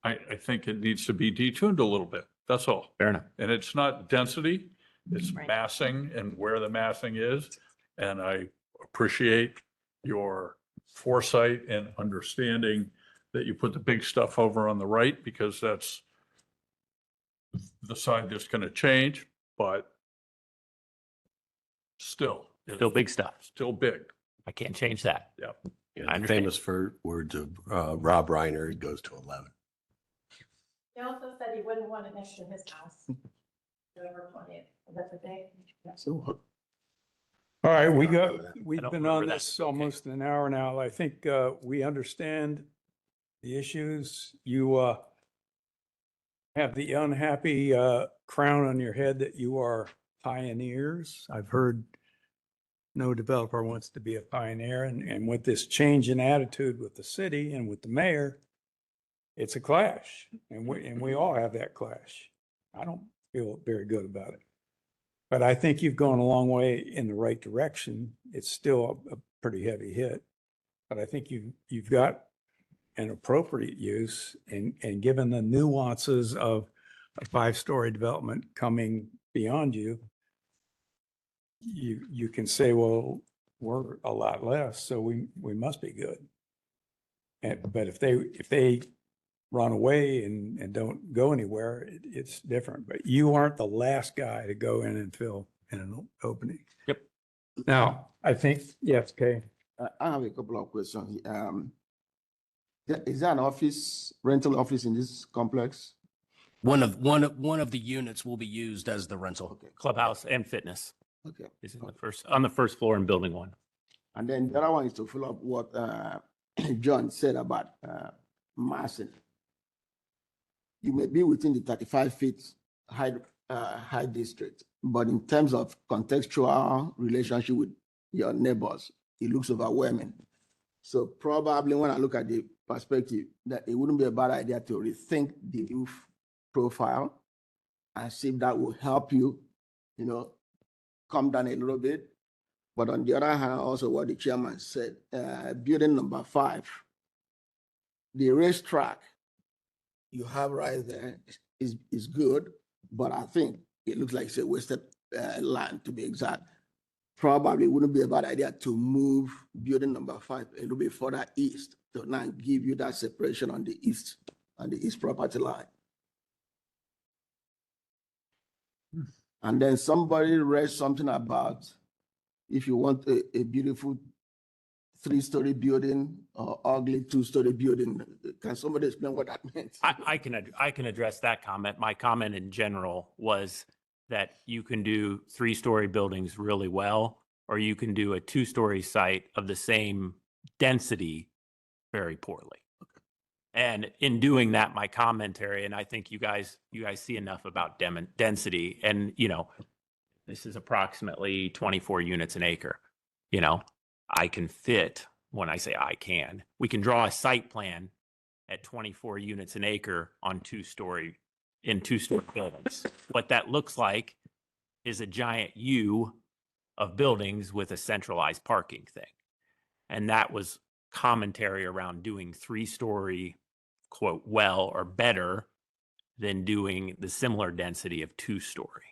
I think it needs to be detuned a little bit. That's all. Fair enough. And it's not density, it's Right. massing and where the massing is. And I appreciate your foresight and understanding that you put the big stuff over on the right because that's the side that's going to change, but still. Still big stuff. Still big. I can't change that. Yep. I The understand. famous for words of Rob Reiner, it goes to 11. He also said he wouldn't want it next to his house. November 20th. That's the day. So All right, we've don't been remember on that. this Okay. almost an hour now. I think we understand the issues. You have the unhappy crown on your head that you are pioneers. I've heard no developer wants to be a pioneer, and with this change in attitude with the city and with the mayor, it's a clash, and we all have that clash. I don't feel very good about it. But I think you've gone a long way in the right direction. It's still a pretty heavy hit. But I think you've got an appropriate use, and given the nuances of a 5-story development coming beyond you, you can say, well, we're a lot less, so we must be good. But if they run away and don't go anywhere, it's different. But you aren't the last guy to go in and fill in an opening. Yep. Now, I think, yes, Kay. I have a couple of questions. Is there an office, rental office in this complex? One of the units will be used as the rental. Clubhouse and fitness Okay. is in on the first floor in building 1. And then the other one is to follow up what John said about massing. You may be within the 35 feet high district, but in terms of contextual relationship with your neighbors, it looks overwhelming. So probably when I look at the perspective, that it wouldn't be a bad idea to rethink the roof profile and see if that will help you, come down a little bit. But on the other hand, also what the chairman said, building number 5, the racetrack you have right there is good, but I think it looks like it's a wasted land, to be exact. Probably wouldn't be a bad idea to move building number 5 a little bit further east to now give you that separation on the east property line. And then somebody read something about if you want a beautiful 3-story building or ugly 2-story building. Can somebody explain what that meant? I can address that comment. My comment in general was that you can do 3-story buildings really well, or you can do a 2-story site of the same density very poorly. And in doing that, my commentary, and I think you guys see enough about density, and this is approximately 24 units an acre. I can fit, when I say I can, we can draw a site plan at 24 units an acre on 2-story buildings. What that looks like is a giant U of buildings with a centralized parking thing. And that was commentary around doing 3-story, quote, well or better than doing the similar density of 2-story.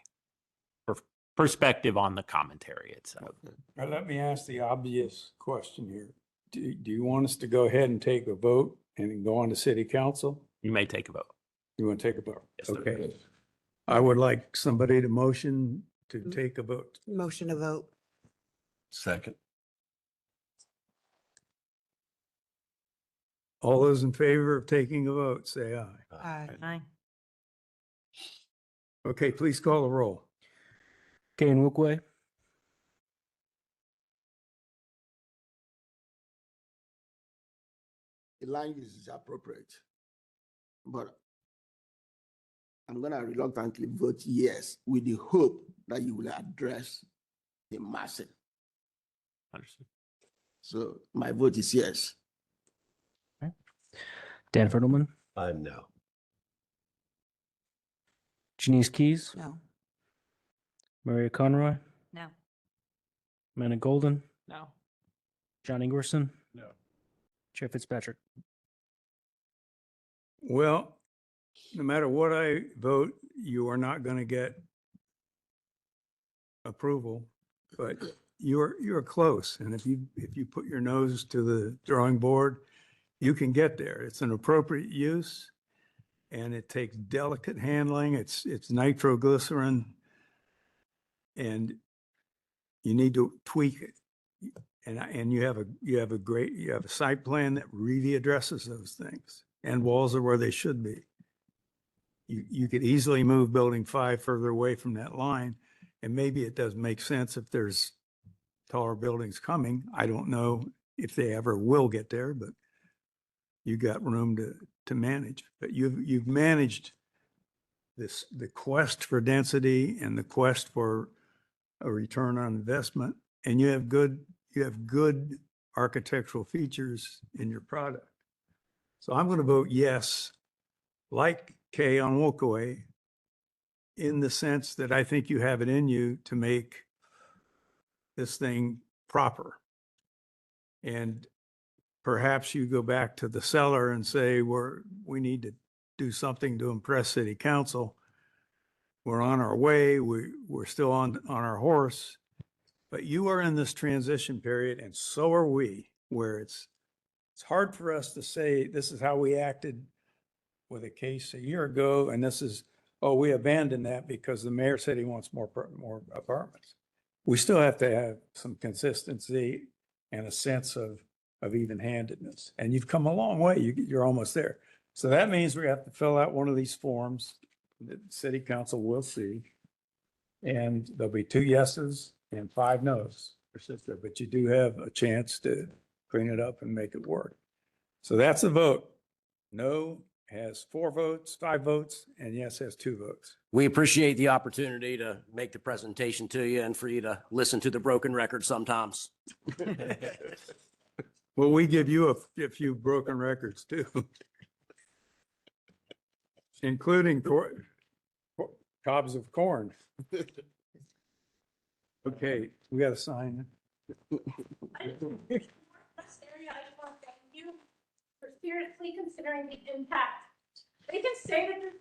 Perspective on the commentary itself. Now, let me ask the obvious question here. Do you want us to go ahead and take a vote and then go on to city council? You may take a vote. You want to take a vote? Yes, sir. Okay. I would like somebody to motion to take a vote. Motion to vote. Second. All those in favor of taking a vote, say aye. Aye. Okay, please call the roll. Kane Nwukwe, The language is appropriate, but I'm going to reluctantly vote yes with the hope that you will address the massing. Understood. So my vote is yes. Dan Fiddleman, I'm no. Janice Keys, No. Maria Conroy, No. Amanda Golden, No. John Ingwerson, No. Chair Fitzpatrick. Well, no matter what I vote, you are not going to get approval, but you're close. And if you put your nose to the drawing board, you can get there. It's an appropriate use, and it takes delicate handling. It's nitroglycerin, and you need to tweak it. And you have a site plan that really addresses those things, and walls are where they should be. You could easily move building 5 further away from that line, and maybe it does make sense if there's taller buildings coming. I don't know if they ever will get there, but you got room to manage. But you've managed the quest for density and the quest for a return on investment, and you have good architectural features in your product. So I'm going to vote yes, like Kay on Wolcaway, in the sense that I think you have it in you to make this thing proper. And perhaps you go back to the seller and say, we need to do something to impress city council. We're on our way. We're still on our horse, but you are in this transition period, and so are we, where it's hard for us to say, this is how we acted with a case a year ago, and this is, oh, we abandoned that because the mayor said he wants more apartments. We still have to have some consistency and a sense of even-handedness. And you've come a long way. You're almost there. So that means we have to fill out one of these forms that city council will see. And there'll be 2 yeses and 5 nos, but you do have a chance to clean it up and make it work. So that's a vote. No has 4 votes, 5 votes, and yes has 2 votes. We appreciate the opportunity to make the presentation to you and for you to listen to the broken record sometimes. Well, we give you a few broken records too, including cobs of corn. Okay, we got to sign. This area, I just want to thank you for seriously considering the impact. They can say that the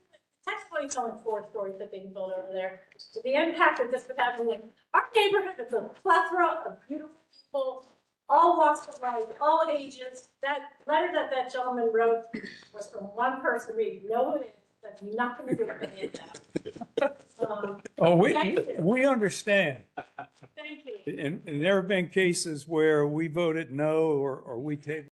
tax point's only 4 stories that they can build over there. So the impact that this would have, like, our neighborhood is a plethora of beautiful people, all walks of life, all ages. That letter that gentleman wrote was from one person. We know who it is. That's not going to do it. Oh, Thank you. we understand. Thank you. And there have been cases where we voted no, or we tabled